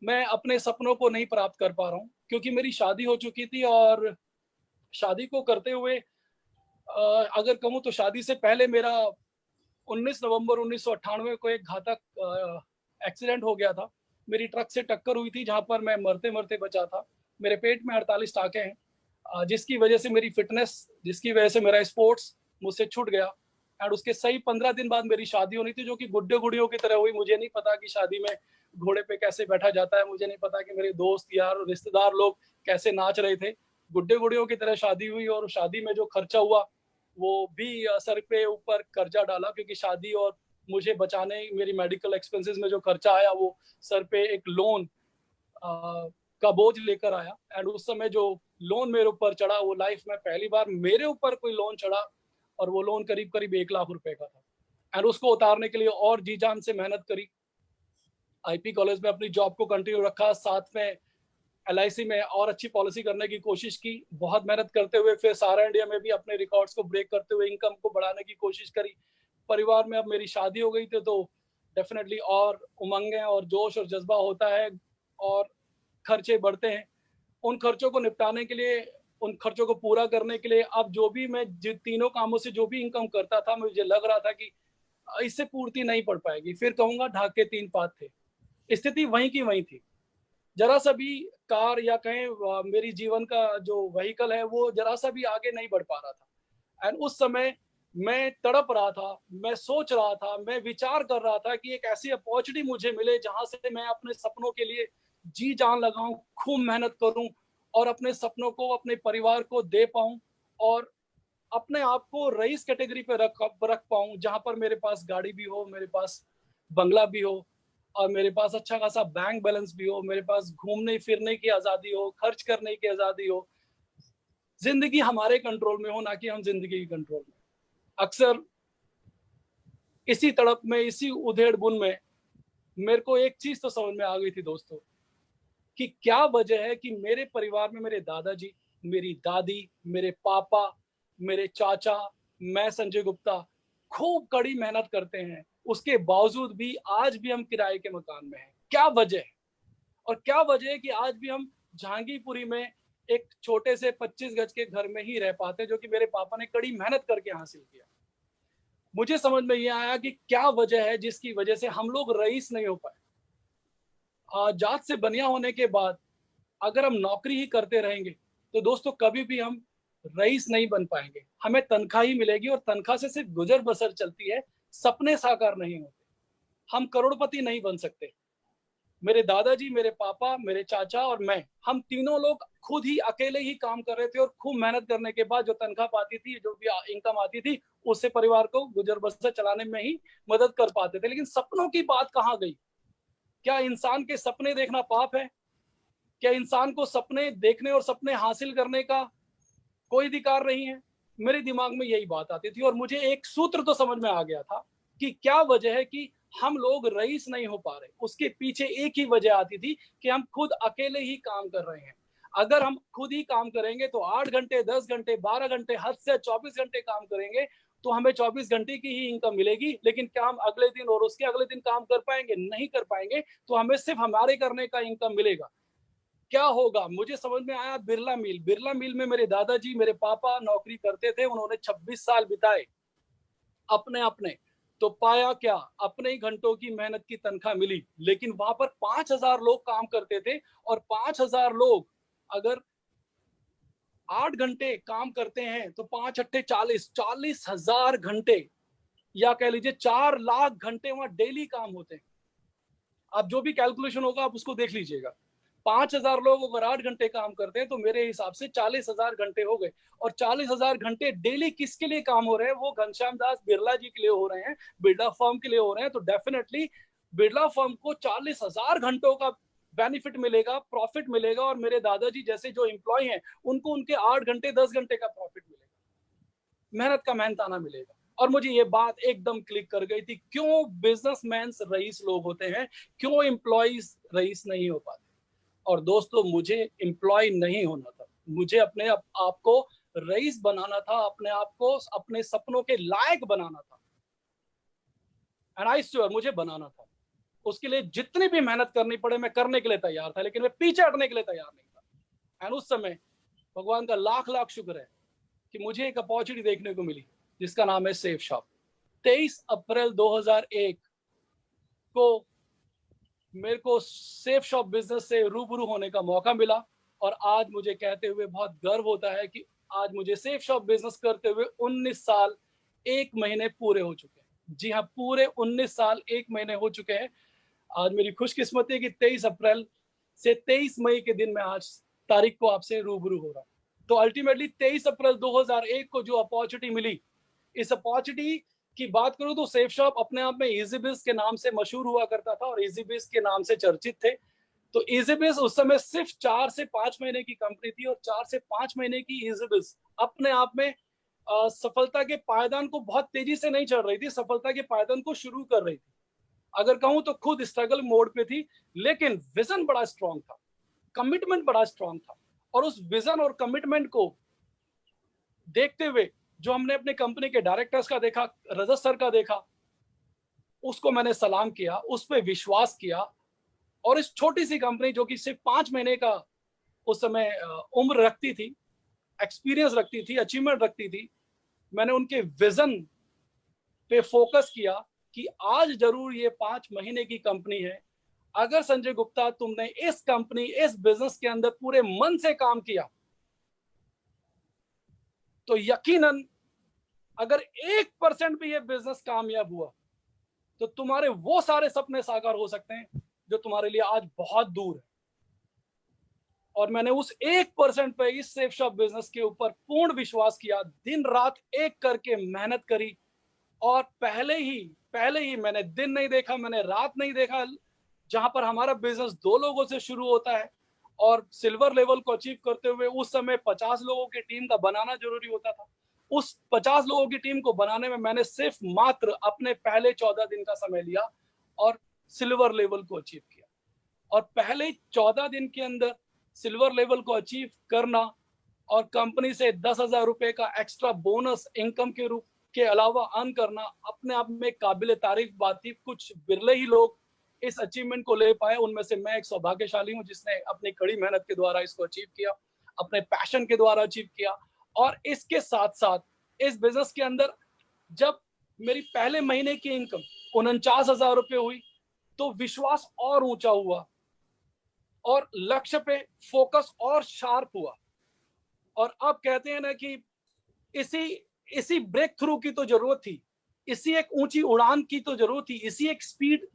मैं अपने सपनों को नहीं प्राप्त कर पा रहा हूँ क्योंकि मेरी शादी हो चुकी थी और शादी को करते हुए अगर कहूँ तो शादी से पहले मेरा 19 नवंबर 1998 को एक घातक एक्सीडेंट हो गया था। मेरी ट्रक से टक्कर हुई थी जहाँ पर मैं मरते-मरते बचा था। मेरे पेट में 48 टाँके हैं जिसकी वजह से मेरी फ़िटनेस, जिसकी वजह से मेरा स्पोर्ट्स मुझसे छूट गया एंड उसके सही 15 दिन बाद मेरी शादी होनी थी, जो कि गुड्डे गुड़ियों की तरह हुई। मुझे नहीं पता कि शादी में घोड़े पे कैसे बैठा जाता है, मुझे नहीं पता कि मेरे दोस्त यार रिश्तेदार लोग कैसे नाच रहे थे। गुड्डे गुड़ियों की तरह शादी हुई, और शादी में जो खर्चा हुआ वो भी सर पे ऊपर कर्जा डाला, क्योंकि शादी और मुझे बचाने मेरी मेडिकल एक्सपेंसेस में जो खर्चा आया वो सर पे एक लोन का बोझ लेकर आया। एंड उस समय जो लोन मेरे ऊपर चढ़ा, वो लाइफ में पहली बार मेरे ऊपर कोई लोन चढ़ा, और वो लोन करीब करीब 1 लाख रुपए का था। एंड उसको उतारने के लिए और जी जान से मेहनत करी। आईपी कॉलेज में अपनी जॉब को कंटिन्यू रखा, साथ में एलआईसी में और अच्छी पॉलिसी करने की कोशिश की। बहुत मेहनत करते हुए फिर सारा इंडिया में भी अपने रिकॉर्ड्स को ब्रेक करते हुए इनकम को बढ़ाने की कोशिश करी। परिवार में अब मेरी शादी हो गई थी, तो डेफिनेटली और उमंगें और जोश और जज्बा होता है, और खर्चे बढ़ते हैं। उन खर्चों को निपटाने के लिए, उन खर्चों को पूरा करने के लिए अब जो भी मैं जिन तीनों कामों से जो भी इनकम करता था, मुझे लग रहा था कि इससे पूर्ति नहीं पड़ पाएगी। फिर कहूंगा ढाक के 3 पात थे। स्थिति वहीं की वहीं थी। जरा सा भी कार या कहें मेरी जीवन का जो व्हीकल है वो जरा सा भी आगे नहीं बढ़ पा रहा था। एंड उस समय मैं तड़प रहा था, मैं सोच रहा था, मैं विचार कर रहा था कि एक ऐसी अपॉर्चुनिटी मुझे मिले जहां से मैं अपने सपनों के लिए जी जान लगाऊं, खूब मेहनत करूं, और अपने सपनों को अपने परिवार को दे पाऊं, और अपने आप को रईस कैटेगरी पे रख पाऊं, जहां पर मेरे पास गाड़ी भी हो, मेरे पास बंगला भी हो, और मेरे पास अच्छा खासा बैंक बैलेंस भी हो, मेरे पास घूमने फिरने की आजादी हो, खर्च करने की आजादी हो। जिंदगी हमारे कंट्रोल में हो, ना कि हम जिंदगी के कंट्रोल में। अक्सर इसी तड़प में, इसी उधेड़ बुन में मेरे को एक चीज तो समझ में आ गई थी दोस्तों, कि क्या वजह है कि मेरे परिवार में मेरे दादाजी, मेरी दादी, मेरे पापा, मेरे चाचा, मैं संजय गुप्ता खूब कड़ी मेहनत करते हैं, उसके बावजूद भी आज भी हम किराए के मकान में हैं। क्या वजह है? और क्या वजह है कि आज भी हम जहांगीरपुरी में एक छोटे से 25 गज के घर में ही रह पाते, जो कि मेरे पापा ने कड़ी मेहनत करके हासिल किया। मुझे समझ में ये आया कि क्या वजह है जिसकी वजह से हम लोग रईस नहीं हो पाए। जात से बनिया होने के बाद अगर हम नौकरी ही करते रहेंगे तो दोस्तों कभी भी हम रईस नहीं बन पाएंगे। हमें तनख्वाह ही मिलेगी, और तनख्वाह से सिर्फ गुजर बसर चलती है, सपने साकार नहीं होते। हम करोड़पति नहीं बन सकते। मेरे दादाजी, मेरे पापा, मेरे चाचा और मैं, हम तीनों लोग खुद ही अकेले ही काम कर रहे थे, और खूब मेहनत करने के बाद जो तनख्वाह पाती थी, जो भी इनकम आती थी, उससे परिवार को गुजर बसर चलाने में ही मदद कर पाते थे। लेकिन सपनों की बात कहाँ गई? क्या इंसान के सपने देखना पाप है? क्या इंसान को सपने देखने और सपने हासिल करने का कोई अधिकार नहीं है? मेरे दिमाग में यही बात आती थी, और मुझे एक सूत्र तो समझ में आ गया था कि क्या वजह है कि हम लोग रईस नहीं हो पा रहे। उसके पीछे एक ही वजह आती थी कि हम खुद अकेले ही काम कर रहे हैं। अगर हम खुद ही काम करेंगे तो 8 घंटे, 10 घंटे, 12 घंटे, हद से 24 घंटे काम करेंगे तो हमें 24 घंटे की ही इनकम मिलेगी। लेकिन क्या हम अगले दिन और उसके अगले दिन काम कर पाएंगे? नहीं कर पाएंगे। तो हमें सिर्फ हमारे करने का इनकम मिलेगा। क्या होगा? मुझे समझ में आया बिरला मिल। बिरला मिल में मेरे दादाजी, मेरे पापा नौकरी करते थे। उन्होंने 26 साल बिताए अपने अपने। तो पाया क्या? अपने ही घंटों की मेहनत की तनख्वाह मिली, लेकिन वहां पर 5,000 लोग काम करते थे, और 5,000 लोग अगर 8 घंटे काम करते हैं तो 5 अट्ठे 40, 40,000 घंटे, या कह लीजिए 4 लाख घंटे वहां डेली काम होते हैं। आप जो भी कैलकुलेशन होगा आप उसको देख लीजिएगा। 5,000 लोग अगर 8 घंटे काम करते हैं तो मेरे हिसाब से 40,000 घंटे हो गए। और 40,000 घंटे डेली किसके लिए काम हो रहे हैं? वो घनश्याम दास बिरला जी के लिए हो रहे हैं, बिरला फर्म के लिए हो रहे हैं। तो डेफिनेटली बिरला फर्म को 40,000 घंटों का बेनिफिट मिलेगा, प्रॉफिट मिलेगा, और मेरे दादाजी जैसे जो एम्प्लॉय हैं उनको उनके 8 घंटे 10 घंटे का प्रॉफिट मिलेगा, मेहनत का मेहनताना मिलेगा। और मुझे ये बात एकदम क्लिक कर गई थी, क्यों बिजनेसमैन रईस लोग होते हैं, क्यों एम्प्लॉइज रईस नहीं हो पाते। और दोस्तों मुझे एम्प्लॉय नहीं होना था, मुझे अपने आप को रईस बनाना था, अपने आप को अपने सपनों के लायक बनाना था। एंड आई श्योर मुझे बनाना था। उसके लिए जितनी भी मेहनत करनी पड़े मैं करने के लिए तैयार था, लेकिन मैं पीछे हटने के लिए तैयार नहीं था। एंड उस समय भगवान का लाख लाख शुक्र है कि मुझे एक अपॉर्चुनिटी देखने को मिली, जिसका नाम है सेफ शॉप। 23 अप्रैल 2001 को मेरे को सेफ शॉप बिजनेस से रूबरू होने का मौका मिला, और आज मुझे कहते हुए बहुत गर्व होता है कि आज मुझे सेफ शॉप बिजनेस करते हुए 19 साल 1 महीने पूरे हो चुके हैं। जी हाँ, पूरे 19 साल 1 महीने हो चुके हैं। आज मेरी खुशकिस्मती है कि 23 अप्रैल से 23 मई के दिन मैं आज तारीख को आपसे रूबरू हो रहा हूँ। तो अल्टीमेटली 23 अप्रैल 2001 को जो अपॉर्चुनिटी मिली, इस अपॉर्चुनिटी की बात करूँ तो सेफ शॉप अपने आप में इजीबिज के नाम से मशहूर हुआ करता था और इजीबिज के नाम से चर्चित थे। तो इजीबिज उस समय सिर्फ 4 से 5 महीने की कंपनी थी और 4 से 5 महीने की इजीबिज अपने आप में सफलता के पायदान को बहुत तेजी से नहीं चढ़ रही थी, सफलता के पायदान को शुरू कर रही थी। अगर कहूं तो खुद स्ट्रगल मोड पे थी, लेकिन विजन बड़ा स्ट्रांग था, कमिटमेंट बड़ा स्ट्रांग था। और उस विजन और कमिटमेंट को देखते हुए जो हमने अपने कंपनी के डायरेक्टर्स का देखा, रजत सर का देखा, उसको मैंने सलाम किया, उस पर विश्वास किया। और इस छोटी सी कंपनी जो कि सिर्फ 5 महीने का उस समय उम्र रखती थी, एक्सपीरियंस रखती थी, अचीवमेंट रखती थी, मैंने उनके विजन पे फोकस किया कि आज जरूर ये 5 महीने की कंपनी है। अगर संजय गुप्ता तुमने इस कंपनी, इस बिजनेस के अंदर पूरे मन से काम किया, तो यकीनन अगर 1% भी ये बिजनेस कामयाब हुआ तो तुम्हारे वो सारे सपने साकार हो सकते हैं जो तुम्हारे लिए आज बहुत दूर है। और मैंने उस 1% पे इस सेफ शॉप बिजनेस के ऊपर पूर्ण विश्वास किया, दिन रात एक करके मेहनत करी। और पहले ही मैंने दिन नहीं देखा, मैंने रात नहीं देखा। जहां पर हमारा बिजनेस 2 लोगों से शुरू होता है और सिल्वर लेवल को अचीव करते हुए उस समय 50 लोगों की टीम का बनाना जरूरी होता था। उस 50 लोगों की टीम को बनाने में मैंने सिर्फ मात्र अपने पहले 14 दिन का समय लिया और सिल्वर लेवल को अचीव किया। और पहले 14 दिन के अंदर सिल्वर लेवल को अचीव करना और कंपनी से 10,000 रुपए का एक्स्ट्रा बोनस इनकम के रूप के अलावा अर्न करना अपने आप में काबिल तारीफ बात थी। कुछ बिरले ही लोग इस अचीवमेंट को ले पाए, उनमें से मैं एक सौभाग्यशाली हूं जिसने अपनी कड़ी मेहनत के द्वारा इसको अचीव किया, अपने पैशन के द्वारा अचीव किया। और इसके साथ साथ इस बिजनेस के अंदर जब मेरी पहले महीने की इनकम 49,000 रुपए हुई तो विश्वास और ऊंचा हुआ और लक्ष्य पे फोकस और शार्प हुआ। और अब कहते हैं ना कि इसी इसी ब्रेक थ्रू की तो जरूरत थी, इसी एक ऊंची उड़ान की तो जरूरत थी, इसी एक स्पीड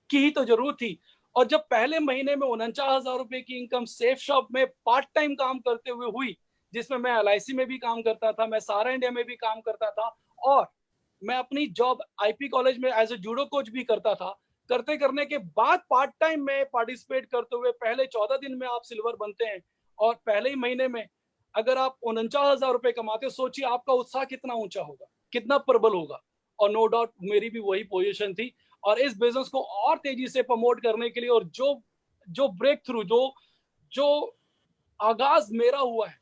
की ही तो जरूरत थी। और जब पहले महीने में 49,000 रुपए की इनकम सेफ शॉप में पार्ट टाइम काम करते हुए हुई, जिसमें मैं LIC में भी काम करता था, मैं सारा इंडिया में भी काम करता था और मैं अपनी जॉब IP कॉलेज में एज ए जूडो कोच भी करता था, करते करने के बाद पार्ट टाइम में पार्टिसिपेट करते हुए पहले 14 दिन में आप सिल्वर बनते हैं और पहले ही महीने में अगर आप 49,000 रुपए कमाते हो, सोचिए आपका उत्साह कितना ऊंचा होगा, कितना प्रबल होगा। और नो डाउट मेरी भी वही पोजीशन थी। और इस बिजनेस को और तेजी से प्रमोट करने के लिए और जो जो ब्रेक थ्रू जो आगाज मेरा हुआ है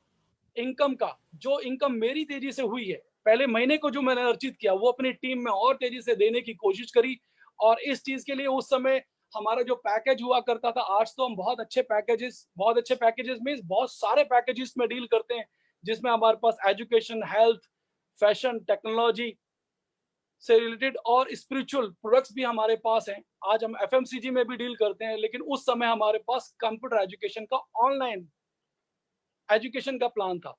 इनकम का, जो इनकम मेरी तेजी से हुई है, पहले महीने को जो मैंने अर्जित किया वो अपनी टीम में और तेजी से देने की कोशिश करी। और इस चीज के लिए उस समय हमारा जो पैकेज हुआ करता था, आज तो हम बहुत अच्छे पैकेजेस में बहुत सारे पैकेजेस में डील करते हैं, जिसमें हमारे पास एजुकेशन, हेल्थ, फैशन, टेक्नोलॉजी से रिलेटेड और स्पिरिचुअल प्रोडक्ट्स भी हमारे पास हैं। आज हम FMCG में भी डील करते हैं, लेकिन उस समय हमारे पास कंप्यूटर एजुकेशन का, ऑनलाइन एजुकेशन का प्लान था।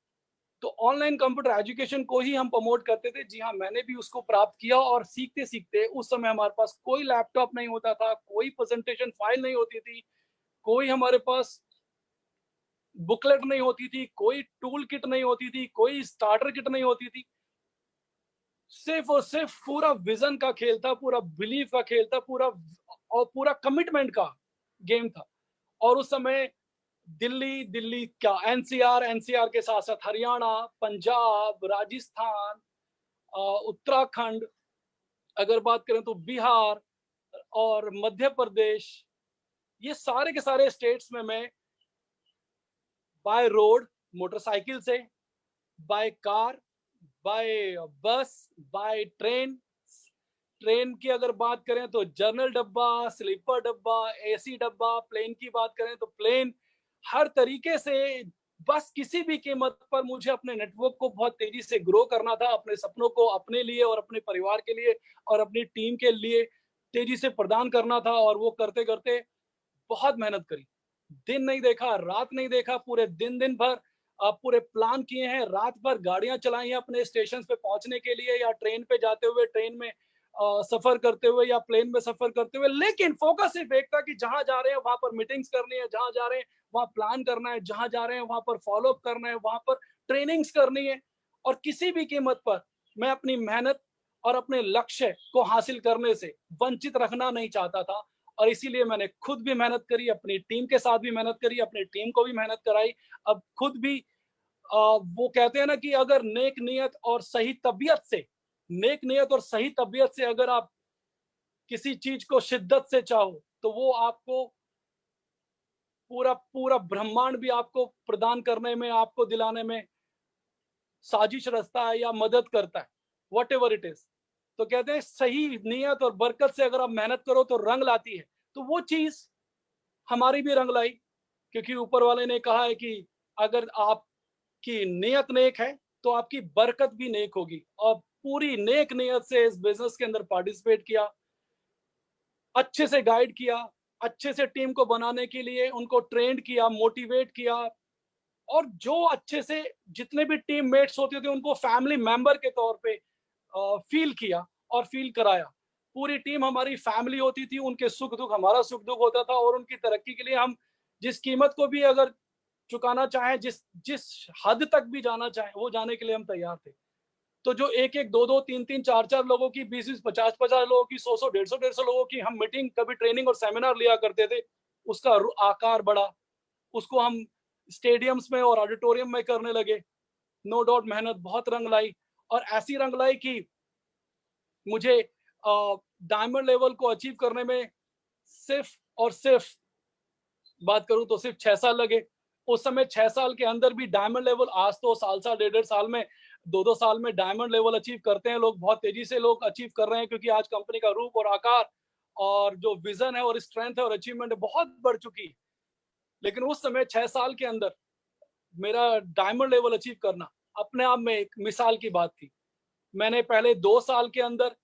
तो ऑनलाइन कंप्यूटर एजुकेशन को ही हम प्रमोट करते थे। जी हाँ, मैंने भी उसको प्राप्त किया और सीखते सीखते उस समय हमारे पास कोई लैपटॉप नहीं होता था, कोई प्रेजेंटेशन फाइल नहीं होती थी, कोई हमारे पास बुकलेट नहीं होती थी, कोई टूल किट नहीं होती थी, कोई स्टार्टर किट नहीं होती थी। सिर्फ और सिर्फ पूरा विजन का खेल था, पूरा बिलीफ का खेल था, पूरा कमिटमेंट का गेम था। और उस समय दिल्ली क्या, एनसीआर के साथ साथ हरियाणा, पंजाब, राजस्थान, उत्तराखंड, अगर बात करें तो बिहार और मध्य प्रदेश, ये सारे के सारे स्टेट्स में मैं बाय रोड मोटरसाइकिल से, बाय कार, बाय बस, बाय ट्रेन की अगर बात करें तो जनरल डब्बा, स्लीपर डब्बा, AC डब्बा, प्लेन की बात करें तो प्लेन, हर तरीके से बस किसी भी कीमत पर मुझे अपने नेटवर्क को बहुत तेजी से ग्रो करना था, अपने सपनों को अपने लिए और अपने परिवार के लिए और अपनी टीम के लिए तेजी से प्रदान करना था। और वो करते करते बहुत मेहनत करी, दिन नहीं देखा, रात नहीं देखा, पूरे दिन दिन भर पूरे प्लान किए हैं, रात भर गाड़ियां चलाई हैं अपने स्टेशन पे पहुंचने के लिए, या ट्रेन पे जाते हुए, ट्रेन में सफर करते हुए, या प्लेन में सफर करते हुए, लेकिन फोकस सिर्फ एक था कि जहां जा रहे हैं वहां पर मीटिंग्स करनी है, जहां जा रहे हैं वहां प्लान करना है, जहां जा रहे हैं वहां पर फॉलो अप करना है, वहां पर ट्रेनिंग्स करनी है, और किसी भी कीमत पर मैं अपनी मेहनत और अपने लक्ष्य को हासिल करने से वंचित रखना नहीं चाहता था। और इसीलिए मैंने खुद भी मेहनत करी, अपनी टीम के साथ भी मेहनत करी, अपनी टीम को भी मेहनत कराई। अब खुद भी वो कहते हैं ना कि अगर नेक नियत और सही तबीयत से अगर आप किसी चीज को शिद्दत से चाहो, तो वो आपको पूरा पूरा ब्रह्मांड भी आपको प्रदान करने में, आपको दिलाने में साजिश रचता है या मदद करता है, वट एवर इट इज। तो कहते हैं सही नियत और बरकत से अगर आप मेहनत करो तो रंग लाती है। तो वो चीज हमारी भी रंग लाई, क्योंकि ऊपर वाले ने कहा है कि अगर आपकी नियत नेक है तो आपकी बरकत भी नेक होगी। और पूरी नेक नियत से इस बिजनेस के अंदर पार्टिसिपेट किया, अच्छे से गाइड किया, अच्छे से टीम को बनाने के लिए उनको ट्रेंड किया, मोटिवेट किया, और जो अच्छे से जितने भी टीम मेट्स होते थे उनको फैमिली मेंबर के तौर पे फील किया और फील कराया। पूरी टीम हमारी फैमिली होती थी, उनके सुख दुख हमारा सुख दुख होता था, और उनकी तरक्की के लिए हम जिस कीमत को भी अगर चुकाना चाहें, जिस जिस हद तक भी जाना चाहें, वो जाने के लिए हम तैयार थे। तो जो एक एक, दो दो, तीन तीन, चार चार लोगों की, 20 50 50 लोगों की, 100 100 150 लोगों की हम मीटिंग, कभी ट्रेनिंग और सेमिनार लिया करते थे, उसका आकार बढ़ा, उसको हम स्टेडियम्स में और ऑडिटोरियम में करने लगे। नो डाउट मेहनत बहुत रंग लाई, और ऐसी रंग लाई कि मुझे डायमंड लेवल को अचीव करने में सिर्फ और सिर्फ बात करूं तो सिर्फ 6 साल लगे। उस समय 6 साल के अंदर भी डायमंड लेवल, आज तो साल 1.5 साल में, 2 साल में डायमंड लेवल अचीव करते हैं लोग, बहुत तेजी से लोग अचीव कर रहे हैं, क्योंकि आज कंपनी का रूप और आकार और जो विजन है और स्ट्रेंथ है और अचीवमेंट है बहुत बढ़ चुकी है। लेकिन उस समय 6 साल के अंदर मेरा डायमंड लेवल अचीव करना अपने आप में एक मिसाल की बात थी। मैंने पहले 2 साल के अंदर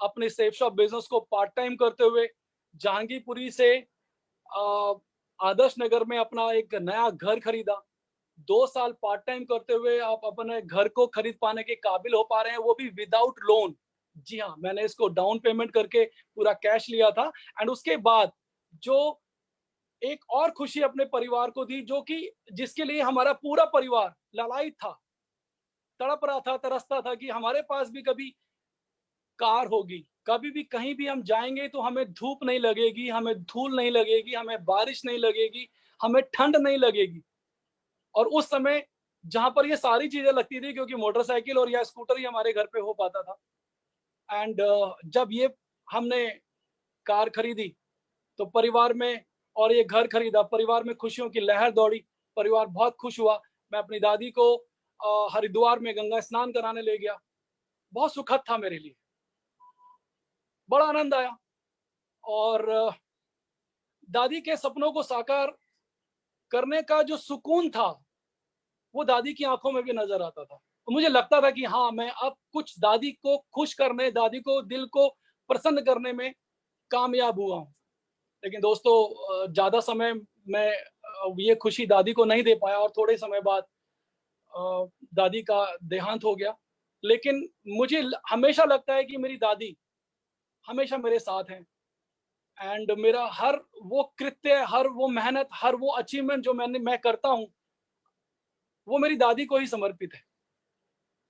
अपने सेफ शॉप बिजनेस को पार्ट टाइम करते हुए जहांगीरपुरी से आदर्श नगर में अपना एक नया घर खरीदा। 2 साल पार्ट टाइम करते हुए आप अपने घर को खरीद पाने के काबिल हो पा रहे हैं, वो भी विदाउट लोन। जी हाँ, मैंने इसको डाउन पेमेंट करके पूरा कैश लिया था। एंड उसके बाद जो एक और खुशी अपने परिवार को दी, जो कि जिसके लिए हमारा पूरा परिवार लालायित था, तड़प रहा था, तरसता था कि हमारे पास भी कभी कार होगी, कभी भी कहीं भी हम जाएंगे तो हमें धूप नहीं लगेगी, हमें धूल नहीं लगेगी, हमें बारिश नहीं लगेगी, हमें ठंड नहीं लगेगी। और उस समय जहां पर ये सारी चीजें लगती थी, क्योंकि मोटरसाइकिल और या स्कूटर ही हमारे घर पे हो पाता था। एंड जब ये हमने कार खरीदी तो परिवार में, और ये घर खरीदा, परिवार में खुशियों की लहर दौड़ी, परिवार बहुत खुश हुआ। मैं अपनी दादी को हरिद्वार में गंगा स्नान कराने ले गया, बहुत सुखद था मेरे लिए, बड़ा आनंद आया। और दादी के सपनों को साकार करने का जो सुकून था, वो दादी की आंखों में भी नजर आता था। तो मुझे लगता था कि हाँ, मैं अब कुछ दादी को खुश करने, दादी को दिल को प्रसन्न करने में कामयाब हुआ हूँ। लेकिन दोस्तों, ज्यादा समय मैं ये खुशी दादी को नहीं दे पाया, और थोड़े समय बाद दादी का देहांत हो गया। लेकिन मुझे हमेशा लगता है कि मेरी दादी हमेशा मेरे साथ हैं। एंड मेरा हर वो कृत्य, हर वो मेहनत, हर वो अचीवमेंट जो मैं करता हूँ, वो मेरी दादी को ही समर्पित है।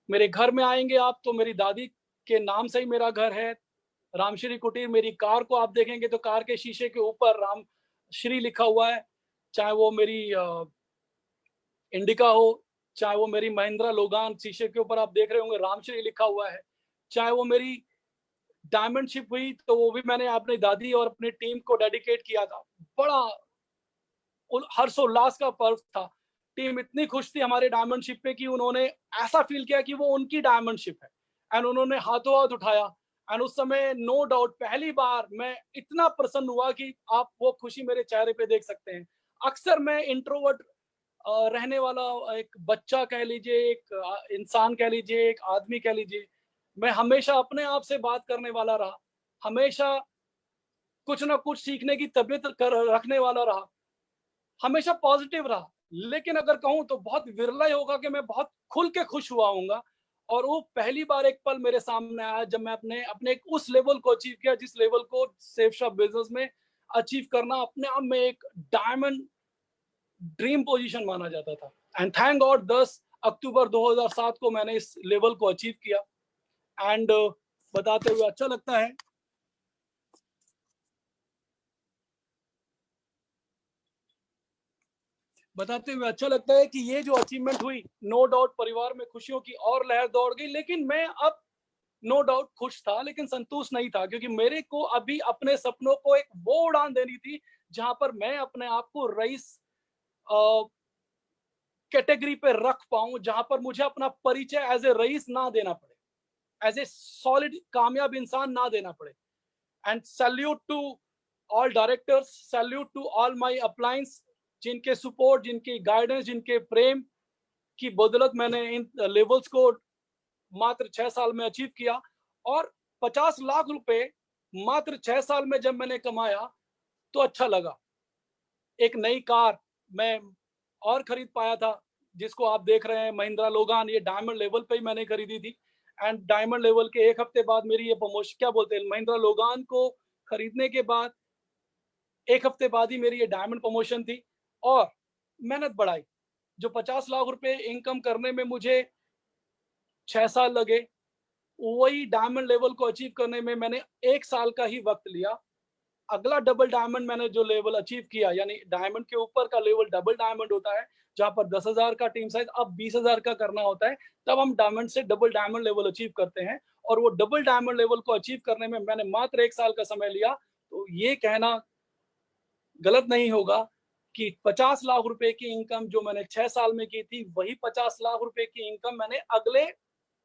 मेरे घर में आएंगे आप तो मेरी दादी के नाम से ही मेरा घर है, रामश्री कुटीर। मेरी कार को आप देखेंगे तो कार के शीशे के ऊपर राम श्री लिखा हुआ है। चाहे वो मेरी इंडिका हो, चाहे वो मेरी महिंद्रा लोगान, शीशे के ऊपर आप देख रहे होंगे रामश्री लिखा हुआ है। चाहे वो मेरी डायमंड शिप हुई तो वो भी मैंने अपनी दादी और अपनी टीम को डेडिकेट किया था। बड़ा हर्षोल्लास का पर्व था। टीम इतनी खुश थी हमारे डायमंड शिप पे कि उन्होंने ऐसा फील किया कि वो उनकी डायमंड शिप है, एंड उन्होंने हाथों हाथ उठाया। एंड उस समय नो डाउट पहली बार मैं इतना प्रसन्न हुआ कि आप वो खुशी मेरे चेहरे पे देख सकते हैं। अक्सर मैं इंट्रोवर्ट रहने वाला एक बच्चा कह लीजिए, एक इंसान कह लीजिए, एक आदमी कह लीजिए, मैं हमेशा अपने आप से बात करने वाला रहा, हमेशा कुछ ना कुछ सीखने की तबीयत रखने वाला रहा, हमेशा पॉजिटिव रहा। लेकिन अगर कहूँ तो बहुत विरला ही होगा कि मैं बहुत खुल के खुश हुआ हूँगा। और वो पहली बार एक पल मेरे सामने आया जब मैं अपने अपने एक उस लेवल को अचीव किया जिस लेवल को सेफ शॉप बिजनेस में अचीव करना अपने आप में एक डायमंड ड्रीम पोजीशन माना जाता था। एंड थैंक गॉड 10 अक्टूबर 2007 को मैंने इस लेवल को अचीव किया। एंड बताते हुए अच्छा लगता है। बताते हुए अच्छा लगता है कि ये जो अचीवमेंट हुई, नो डाउट परिवार में खुशियों की और लहर दौड़ गई। लेकिन मैं अब नो डाउट खुश था लेकिन संतुष्ट नहीं था, क्योंकि मेरे को अभी अपने सपनों को एक वो उड़ान देनी थी जहां पर मैं अपने आप को रईस कैटेगरी पे रख पाऊं, जहां पर मुझे अपना परिचय एज ए रईस ना देना पड़े, एज ए सॉलिड कामयाब इंसान ना देना पड़े। And salute to all directors, salute to all my appliance, जिनके सपोर्ट, जिनकी गाइडेंस, जिनके प्रेम की बदौलत मैंने इन लेवल्स को मात्र 6 साल में अचीव किया। और 50 लाख रुपए मात्र 6 साल में जब मैंने कमाया तो अच्छा लगा। एक नई कार मैं और खरीद पाया था, जिसको आप देख रहे हैं महिंद्रा लोगान, ये डायमंड लेवल पे ही मैंने खरीदी थी। एंड डायमंड लेवल के 1 हफ्ते बाद मेरी ये प्रमोशन, क्या बोलते हैं, महिंद्रा लोगान को खरीदने के बाद 1 हफ्ते बाद ही मेरी ये डायमंड प्रमोशन थी। और मेहनत बढ़ाई। जो 50 लाख रुपए इनकम करने में मुझे 6 साल लगे, वही डायमंड लेवल को अचीव करने में मैंने 1 साल का ही वक्त लिया। अगला डबल डायमंड मैंने जो लेवल अचीव किया, यानी डायमंड के ऊपर का लेवल डबल डायमंड होता है, जहां पर 10,000 का टीम साइज अब 20,000 का करना होता है, तब हम डायमंड से डबल डायमंड लेवल अचीव करते हैं। और वो डबल डायमंड लेवल को अचीव करने में मैंने मात्र 1 साल का समय लिया। तो ये कहना गलत नहीं होगा कि 50 लाख रुपए की इनकम जो मैंने 6 साल में की थी, वही 50 लाख रुपए की इनकम मैंने अगले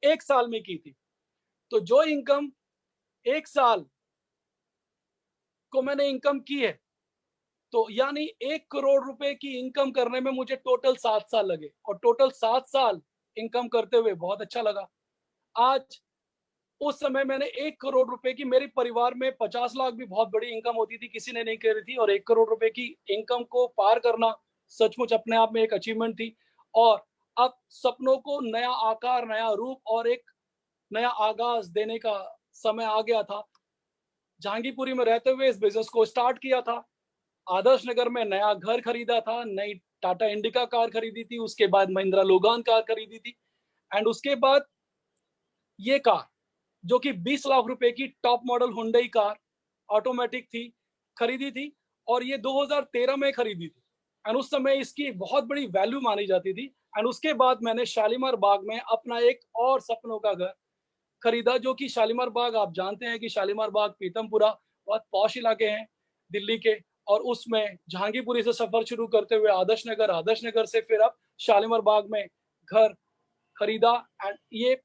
1 साल में की थी। तो जो इनकम 1 साल को मैंने इनकम की है, तो यानी 1 करोड़ रुपए की इनकम करने में मुझे टोटल 7 साल लगे, और टोटल 7 साल इनकम करते हुए बहुत अच्छा लगा। आज उस समय मैंने 1 करोड़ रुपए की, मेरे परिवार में 50 लाख भी बहुत बड़ी इनकम होती थी, किसी ने नहीं करी थी, और 1 करोड़ रुपए की इनकम को पार करना सचमुच अपने आप में एक अचीवमेंट थी। और अब सपनों को नया आकार, नया रूप और एक नया आगाज देने का समय आ गया था। जहांगीरपुरी में रहते हुए इस बिजनेस को स्टार्ट किया था। आदर्श नगर में नया घर खरीदा था, नई टाटा इंडिका कार खरीदी थी, उसके बाद महिंद्रा लोगान कार खरीदी थी। एंड उसके बाद ये कार, जो कि 20 लाख रुपए की top model Hyundai car automatic थी, खरीदी थी। और ये 2013 में खरीदी थी। एंड उस समय इसकी बहुत बड़ी वैल्यू मानी जाती थी। एंड उसके बाद मैंने शालीमार बाग में अपना एक और सपनों का घर खरीदा, जो कि शालीमार बाग, आप जानते हैं कि शालीमार बाग, पीतमपुरा बहुत पॉश इलाके हैं दिल्ली के। और उसमें जहांगीरपुरी से सफर शुरू करते हुए आदर्श नगर से फिर अब शालीमार बाग में घर खरीदा। एंड ये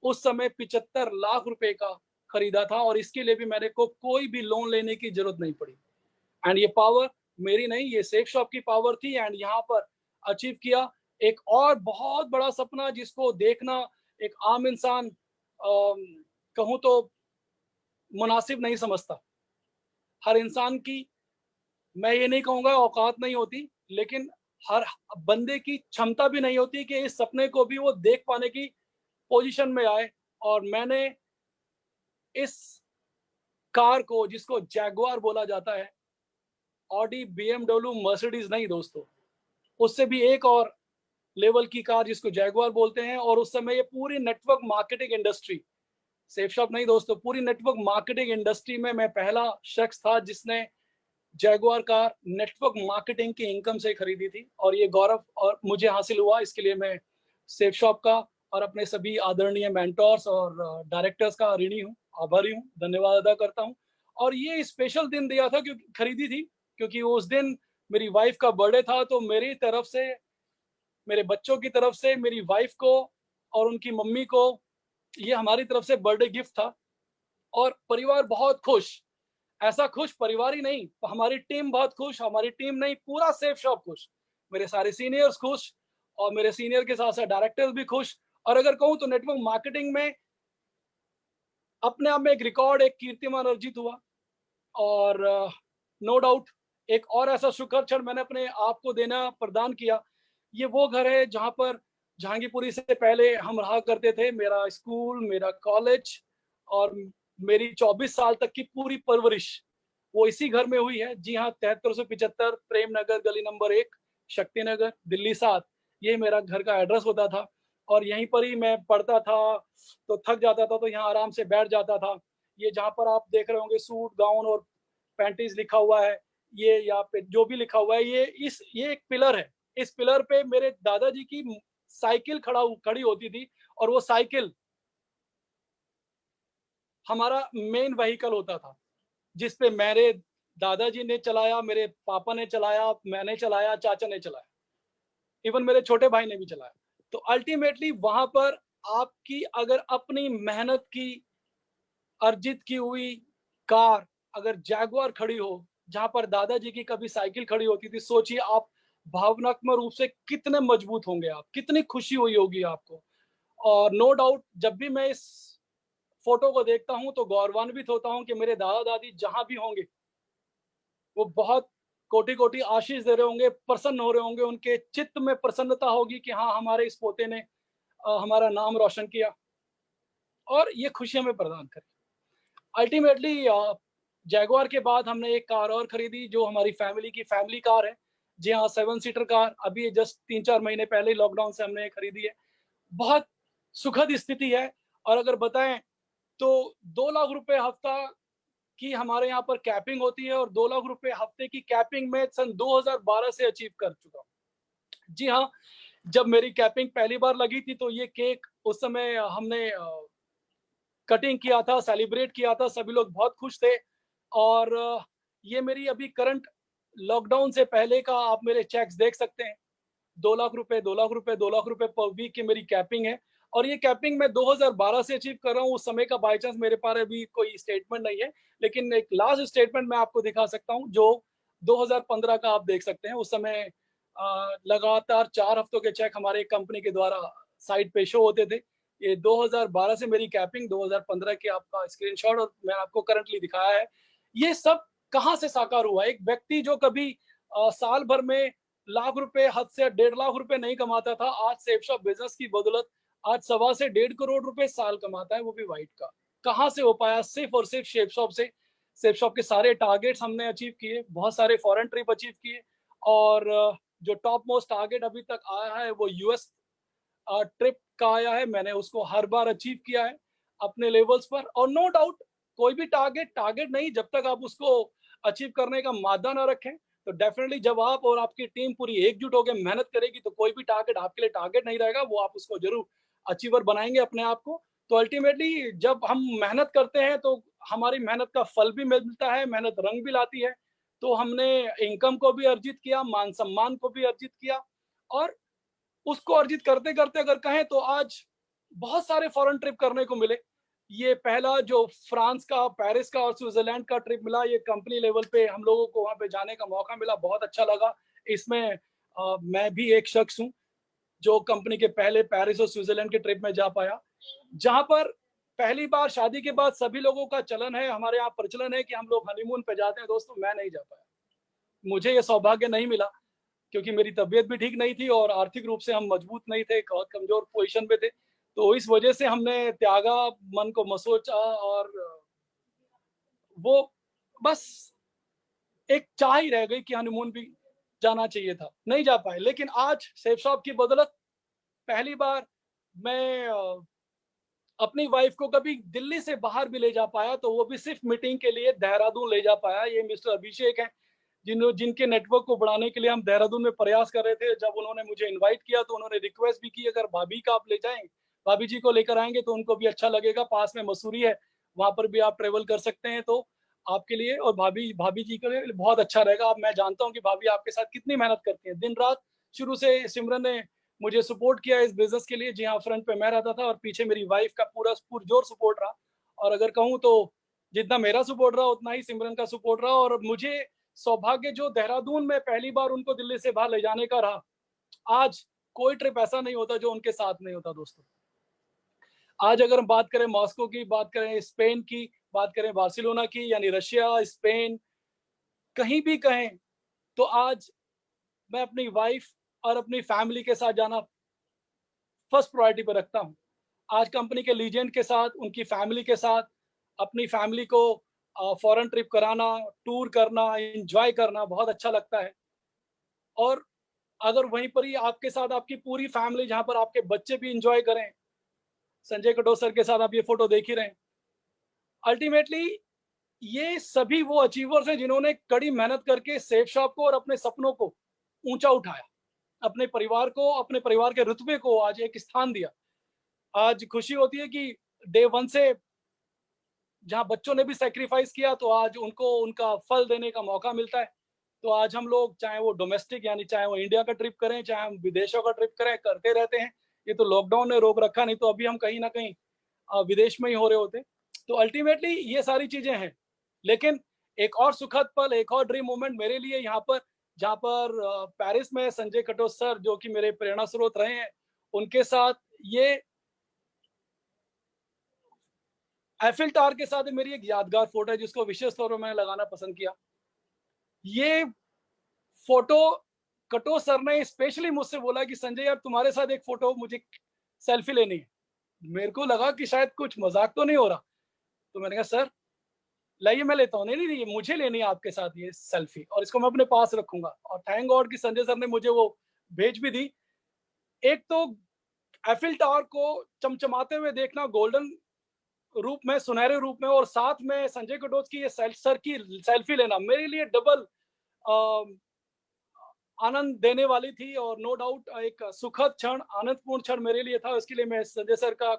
उस समय 75 लाख रुपए का खरीदा था, और इसके लिए भी मेरे को कोई भी लोन लेने की जरूरत नहीं पड़ी। एंड ये पावर मेरी नहीं, ये सेफ शॉप की पावर थी। एंड यहाँ पर अचीव किया एक और बहुत बड़ा सपना, जिसको देखना एक आम इंसान कहूँ तो मुनासिब नहीं समझता। हर इंसान की, मैं ये नहीं कहूँगा औकात नहीं होती, लेकिन हर बंदे की क्षमता भी नहीं होती कि इस सपने को भी वो देख पाने की पोजीशन में आए। और मैंने इस कार को, जिसको जैगुआर बोला जाता है, ऑडी, बीएमडब्ल्यू, मर्सिडीज नहीं दोस्तों, उससे भी एक और लेवल की कार जिसको जैगुआर बोलते हैं। और उस समय ये पूरी network marketing industry, safe shop नहीं दोस्तों, पूरी नेटवर्क मार्केटिंग इंडस्ट्री में मैं पहला शख्स था जिसने जैगुआर कार नेटवर्क मार्केटिंग की इनकम से खरीदी थी। और ये गौरव और मुझे हासिल हुआ, इसके लिए मैं सेफ शॉप का और अपने सभी आदरणीय मेंटोर्स और डायरेक्टर्स का ऋणी हूँ, आभारी हूँ, धन्यवाद अदा करता हूँ। और ये स्पेशल दिन दिया था, क्योंकि खरीदी थी, क्योंकि उस दिन मेरी वाइफ का बर्थडे था। तो मेरी तरफ से, मेरे बच्चों की तरफ से, मेरी वाइफ को और उनकी मम्मी को, ये हमारी तरफ से बर्थडे गिफ्ट था। और परिवार बहुत खुश, ऐसा खुश परिवार ही नहीं, हमारी टीम बहुत खुश, हमारी टीम नहीं, पूरा सेफ शॉप खुश, मेरे सारे सीनियर्स खुश, और मेरे सीनियर के साथ साथ डायरेक्टर्स भी खुश। और अगर कहूँ तो नेटवर्क मार्केटिंग में अपने आप में एक रिकॉर्ड, एक कीर्तिमान अर्जित हुआ। और नो डाउट एक और ऐसा सुखद क्षण मैंने अपने आप को देना प्रदान किया ये वो घर है जहाँ पर जहांगीरपुरी से पहले हम रहा करते थे। मेरा स्कूल, मेरा कॉलेज और मेरी 24 साल तक की पूरी परवरिश वो इसी घर में हुई है। जी हाँ, 7375 प्रेम नगर, गली नंबर 1, शक्ति नगर, दिल्ली 7, ये मेरा घर का एड्रेस होता था। और यहीं पर ही मैं पढ़ता था, तो थक जाता था तो यहाँ आराम से बैठ जाता था। ये जहाँ पर आप देख रहे होंगे सूट, गाउन और पैंटीज लिखा हुआ है, ये यहाँ पे जो भी लिखा हुआ है, ये एक पिलर है। इस पिलर पे मेरे दादाजी की साइकिल खड़ी होती थी, और वो साइकिल हमारा मेन व्हीकल होता था, जिस पे मेरे दादाजी ने चलाया, मेरे पापा ने चलाया, मैंने चलाया, चाचा ने चलाया, इवन मेरे छोटे भाई ने भी चलाया। तो अल्टीमेटली वहां पर आपकी अगर अपनी मेहनत की अर्जित की हुई कार अगर जैगुआर खड़ी हो, जहां पर दादाजी की कभी साइकिल खड़ी होती थी, सोचिए आप भावनात्मक रूप से कितने मजबूत होंगे आप, कितनी खुशी हुई होगी आपको। और नो डाउट जब भी मैं इस फोटो को देखता हूं तो गौरवान्वित होता हूं कि मेरे दादा दादी जहां भी होंगे वो बहुत कोटि कोटि आशीष दे रहे होंगे, प्रसन्न हो रहे होंगे, उनके चित्त में प्रसन्नता होगी कि हाँ, हमारे इस पोते ने हमारा नाम रोशन किया और ये खुशी हमें प्रदान करी। अल्टीमेटली जैगुआर के बाद हमने एक कार और खरीदी जो हमारी फैमिली की फैमिली कार है। जी हाँ, 7 सीटर कार अभी जस्ट 3-4 महीने पहले ही लॉकडाउन से हमने खरीदी है। बहुत सुखद स्थिति है। और अगर बताएं तो 2 लाख रुपए हफ्ता की हमारे यहाँ पर कैपिंग होती है, और 2 लाख रुपए हफ्ते की कैपिंग में सन 2012 से अचीव कर चुका हूँ। जी हाँ, जब मेरी कैपिंग पहली बार लगी थी तो ये केक उस समय हमने कटिंग किया था, सेलिब्रेट किया था, सभी लोग बहुत खुश थे। और ये मेरी अभी करंट लॉकडाउन से पहले का आप मेरे चेक्स देख सकते हैं। 2 लाख रुपए, 2 लाख रुपए, 2 लाख रुपए पर वीक की मेरी कैपिंग है। और ये कैपिंग मैं 2012 से अचीव कर रहा हूँ। उस समय का बाय चांस मेरे पास अभी कोई स्टेटमेंट नहीं है, लेकिन एक लास्ट स्टेटमेंट मैं आपको दिखा सकता हूँ जो 2015 का आप देख सकते हैं। उस समय लगातार 4 हफ्तों के चेक हमारे कंपनी के द्वारा साइट पे शो होते थे। ये 2012 से मेरी कैपिंग, 2015 की आपका स्क्रीनशॉट और मैं आपको करंटली दिखाया है। ये सब कहाँ से साकार हुआ? एक व्यक्ति जो कभी साल भर में लाख रुपए, हद से 1.5 लाख रुपए नहीं कमाता था, आज सेफ शॉप बिजनेस की बदौलत आज 1.25 से 1.5 करोड़ रुपए साल कमाता है, वो भी व्हाइट का। कहाँ से हो पाया? सिर्फ और सिर्फ शेप शॉप से। शेप शॉप के सारे टारगेट्स हमने अचीव किए, बहुत सारे फॉरेन ट्रिप अचीव किए, और जो टॉप मोस्ट टारगेट अभी तक आया है वो यूएस ट्रिप का आया है। मैंने उसको हर बार अचीव किया है अपने लेवल्स पर। और नो डाउट कोई भी टारगेट टारगेट नहीं, जब तक आप उसको अचीव करने का मादा ना रखें, तो डेफिनेटली जब आप और आपकी टीम पूरी एकजुट होकर मेहनत करेगी तो कोई भी टारगेट आपके लिए टारगेट नहीं रहेगा, वो आप उसको जरूर अचीवर बनाएंगे अपने आप को। तो अल्टीमेटली जब हम मेहनत करते हैं तो हमारी मेहनत का फल भी मिलता है, मेहनत रंग भी लाती है। तो हमने इनकम को भी अर्जित किया, मान सम्मान को भी अर्जित किया, और उसको अर्जित करते करते अगर कहें तो आज बहुत सारे फॉरेन ट्रिप करने को मिले। ये पहला जो फ्रांस का, पेरिस का और स्विट्जरलैंड का ट्रिप मिला, ये कंपनी लेवल पे हम लोगों को वहां पे जाने का मौका मिला, बहुत अच्छा लगा। इसमें मैं भी एक शख्स हूँ जो कंपनी के पहले पेरिस और स्विट्जरलैंड के ट्रिप में जा पाया, जहां पर पहली बार शादी के बाद सभी लोगों का चलन है, हमारे यहाँ प्रचलन है कि हम लोग हनीमून पे जाते हैं। दोस्तों, मैं नहीं जा पाया, मुझे ये सौभाग्य नहीं मिला, क्योंकि मेरी तबीयत भी ठीक नहीं थी और आर्थिक रूप से हम मजबूत नहीं थे, बहुत कमजोर पोजीशन पे थे। तो इस वजह से हमने त्यागा, मन को मसोचा, और वो बस एक चाह ही रह गई कि हनीमून भी जाना चाहिए था, नहीं जा पाए। लेकिन आज सेफ शॉप की बदौलत पहली बार मैं अपनी वाइफ को कभी दिल्ली से बाहर भी ले जा पाया, तो वो भी सिर्फ मीटिंग के लिए देहरादून ले जा पाया। ये मिस्टर अभिषेक हैं, जिनके नेटवर्क को बढ़ाने के लिए हम देहरादून में प्रयास कर रहे थे। जब उन्होंने मुझे इनवाइट किया तो उन्होंने रिक्वेस्ट भी की, अगर भाभी का आप ले जाएंगे, भाभी जी को लेकर आएंगे तो उनको भी अच्छा लगेगा, पास में मसूरी है, वहां पर भी आप ट्रेवल कर सकते हैं, तो आपके लिए और भाभी भाभी जी के लिए बहुत अच्छा रहेगा। अब मैं जानता हूँ कि भाभी आपके साथ कितनी मेहनत करती हैं दिन रात। शुरू से सिमरन ने मुझे सपोर्ट किया इस बिजनेस के लिए। जी हाँ, फ्रंट पे मैं रहता था और पीछे मेरी वाइफ का पूरा पुरजोर सपोर्ट रहा। और अगर कहूँ तो जितना मेरा सपोर्ट रहा उतना ही सिमरन का सपोर्ट रहा। और मुझे सौभाग्य जो देहरादून में पहली बार उनको दिल्ली से बाहर ले जाने का रहा, आज कोई ट्रिप ऐसा नहीं होता जो उनके साथ नहीं होता। दोस्तों, आज अगर हम बात करें मॉस्को की, बात करें स्पेन की, बात करें बार्सिलोना की, यानी रशिया, स्पेन, कहीं भी कहें, तो आज मैं अपनी वाइफ और अपनी फैमिली के साथ जाना फर्स्ट प्रायोरिटी पे रखता हूँ। आज कंपनी के लीजेंड के साथ, उनकी फैमिली के साथ, अपनी फैमिली को फॉरेन ट्रिप कराना, टूर करना, एन्जॉय करना बहुत अच्छा लगता है। और अगर वहीं पर ही आपके साथ आपकी पूरी फैमिली, जहाँ पर आपके बच्चे भी एन्जॉय करें, संजय कटोच सर के साथ आप ये फ़ोटो देख ही रहे हैं। अल्टीमेटली ये सभी वो अचीवर्स हैं जिन्होंने कड़ी मेहनत करके सेफ शॉप को और अपने सपनों को ऊँचा उठाया। अपने परिवार को, अपने परिवार के रुतबे को आज एक स्थान दिया। आज खुशी होती है कि डे 1 से जहाँ बच्चों ने भी सैक्रिफाइस किया, तो आज उनको उनका फल देने का मौका मिलता है। तो आज हम लोग, चाहे वो डोमेस्टिक यानी चाहे वो इंडिया का ट्रिप करें, चाहे हम विदेशों का ट्रिप करें, करते रहते हैं। ये तो लॉकडाउन ने रोक रखा, नहीं तो अभी हम कहीं न कहीं विदेश में ही हो रहे होते। तो अल्टीमेटली ये सारी चीज़ें हैं। लेकिन एक और सुखद पल, एक और ड्रीम मोमेंट मेरे लिए यहाँ पर, जहाँ पर पेरिस में संजय कटोच सर, जो कि मेरे प्रेरणा स्रोत रहे हैं, उनके साथ ये एफिल टावर के साथ मेरी एक यादगार फ़ोटो है, जिसको विशेष तौर पे मैंने लगाना पसंद किया। ये फ़ोटो कटोच सर ने स्पेशली मुझसे बोला कि संजय यार, तुम्हारे साथ एक फ़ोटो मुझे सेल्फी लेनी है। मेरे को लगा कि शायद कुछ मज़ाक तो नहीं हो रहा। तो मैंने कहा सर लाइए मैं लेता हूँ। नहीं, नहीं, नहीं, ये मुझे लेनी है आपके साथ ये सेल्फी, और इसको मैं अपने पास रखूँगा। और थैंक गॉड कि संजय सर ने मुझे वो भेज भी दी। एक तो एफिल टावर को चमचमाते हुए देखना गोल्डन रूप में, सुनहरे रूप में, और साथ में संजय कटोच की ये सर की सेल्फी लेना मेरे लिए डबल आनंद देने वाली थी। और नो डाउट एक सुखद क्षण, आनंदपूर्ण क्षण मेरे लिए था। इसके लिए मैं संजय सर का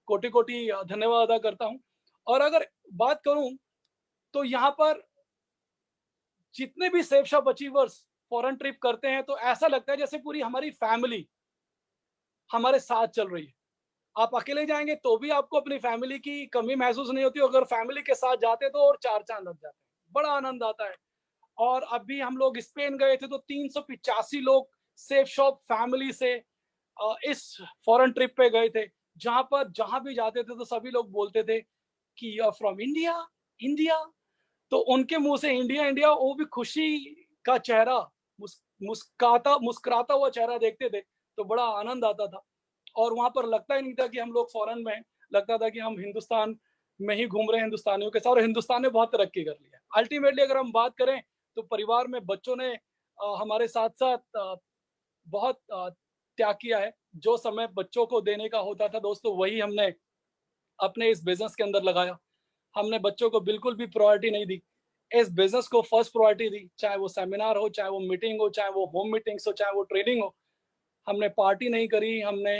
कोटि-कोटि धन्यवाद अदा करता हूँ। और अगर बात करूँ, तो यहाँ पर जितने भी safe shop achievers foreign trip करते हैं, तो ऐसा लगता है जैसे पूरी हमारी फैमिली हमारे साथ चल रही है। आप अकेले जाएँगे तो भी आपको अपनी फैमिली की कमी महसूस नहीं होती, अगर फैमिली के साथ जाते हैं तो और 4 चाँद लग जाते हैं। बड़ा आनंद आता है। और अभी हम लोग स्पेन गए थे, तो 385 लोग सेफ शॉप फैमिली से इस फॉरेन ट्रिप पे गए थे। जहाँ पर जहाँ भी जाते थे तो सभी लोग बोलते थे कि you are from India, India. तो उनके मुँह से इंडिया, इंडिया, वो भी खुशी का चेहरा, मुस्कुराता हुआ चेहरा देखते थे, तो बड़ा आनंद आता था। और वहाँ पर लगता ही नहीं था कि हम लोग फ़ॉरेन में हैं, लगता था कि हम हिंदुस्तान में ही घूम रहे हैं हिंदुस्तानियों के साथ, और हिंदुस्तान ने बहुत तरक्की कर ली है। अल्टीमेटली अगर हम बात करें, तो परिवार में बच्चों ने हमारे साथ-साथ बहुत त्याग किया है। जो समय बच्चों को देने का होता था दोस्तों, वही हमने अपने इस बिज़नेस के अंदर लगाया। हमने बच्चों को बिल्कुल भी प्रायोरिटी नहीं दी। इस बिज़नेस को फर्स्ट प्रायोरिटी दी, चाहे वो सेमिनार हो, चाहे वो मीटिंग हो, चाहे वो होम मीटिंग्स हो, चाहे वो ट्रेनिंग हो। हमने पार्टी नहीं करी, हमने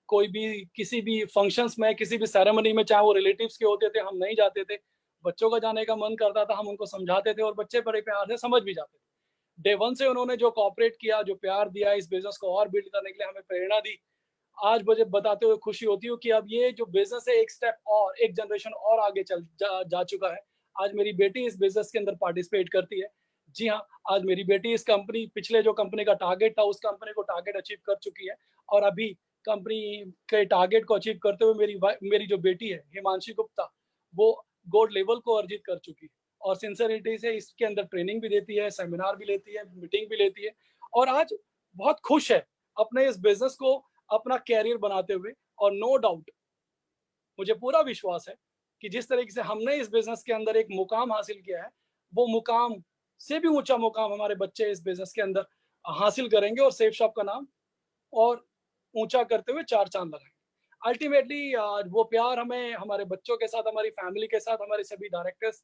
कोई भी किसी भी फंक्शंस में, किसी भी सेरेमनी में, चाहे वो रिलेटिव्स के होते थे, हम नहीं जाते थे। बच्चों का जाने का मन करता था, हम उनको समझाते थे, और बच्चे बड़े प्यार से समझ भी जाते थे। डे 1 से उन्होंने जो कोऑपरेट किया, जो प्यार दिया, इस बिज़नेस को और बिल्ड करने के लिए हमें प्रेरणा दी। आज मुझे बताते हुए खुशी होती है कि अब ये जो बिज़नेस है, एक स्टेप और, एक जनरेशन और आगे चल जा चुका है। आज मेरी बेटी इस बिज़नेस के अंदर पार्टिसिपेट करती है। जी हाँ, आज मेरी बेटी इस कंपनी, पिछले जो कंपनी का टारगेट था, उस कंपनी को टारगेट अचीव कर चुकी है। और अभी कंपनी के टारगेट को अचीव करते हुए मेरी जो बेटी है, हिमांशी गुप्ता, वो गोल्ड लेवल को अर्जित कर चुकी है। और सिंसियरिटी से इसके अंदर ट्रेनिंग भी देती है, सेमिनार भी लेती है, मीटिंग भी लेती है, और आज बहुत खुश है अपने इस बिज़नेस को अपना कैरियर बनाते हुए। और नो डाउट मुझे पूरा विश्वास है कि जिस तरीके से हमने इस बिज़नेस के अंदर एक मुकाम हासिल किया है, वो मुकाम से भी ऊँचा मुकाम हमारे बच्चे इस बिज़नेस के अंदर हासिल करेंगे, और सेफ शॉप का नाम और ऊँचा करते हुए 4 चाँद लगाएँगे। अल्टीमेटली वो प्यार हमें हमारे बच्चों के साथ, हमारी फैमिली के साथ, हमारे सभी डायरेक्टर्स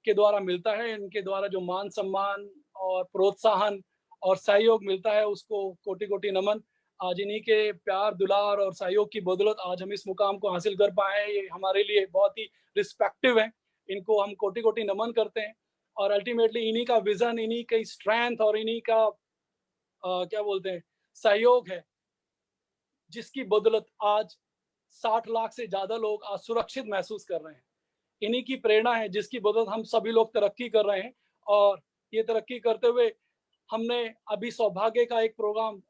के द्वारा मिलता है। इनके द्वारा जो मान-सम्मान और प्रोत्साहन और सहयोग मिलता है, उसको कोटि-कोटि नमन। आज इन्हीं के प्यार, दुलार और सहयोग की बदौलत आज हम इस मुकाम को हासिल कर पाए हैं। ये हमारे लिए बहुत ही रिस्पेक्टिव है। इनको हम कोटि-कोटि नमन करते हैं। और अल्टीमेटली इन्हीं का विज़न, इन्हीं की स्ट्रेंथ और इन्हीं का क्या बोलते हैं, सहयोग है, जिसकी बदौलत आज 60 लाख से ज़्यादा लोग आज सुरक्षित महसूस कर रहे हैं। इन्हीं की प्रेरणा है, जिसकी बदौलत हम सभी लोग तरक्की कर रहे हैं। और ये तरक्की करते हुए हमने अभी सौभाग्य का एक प्रोग्राम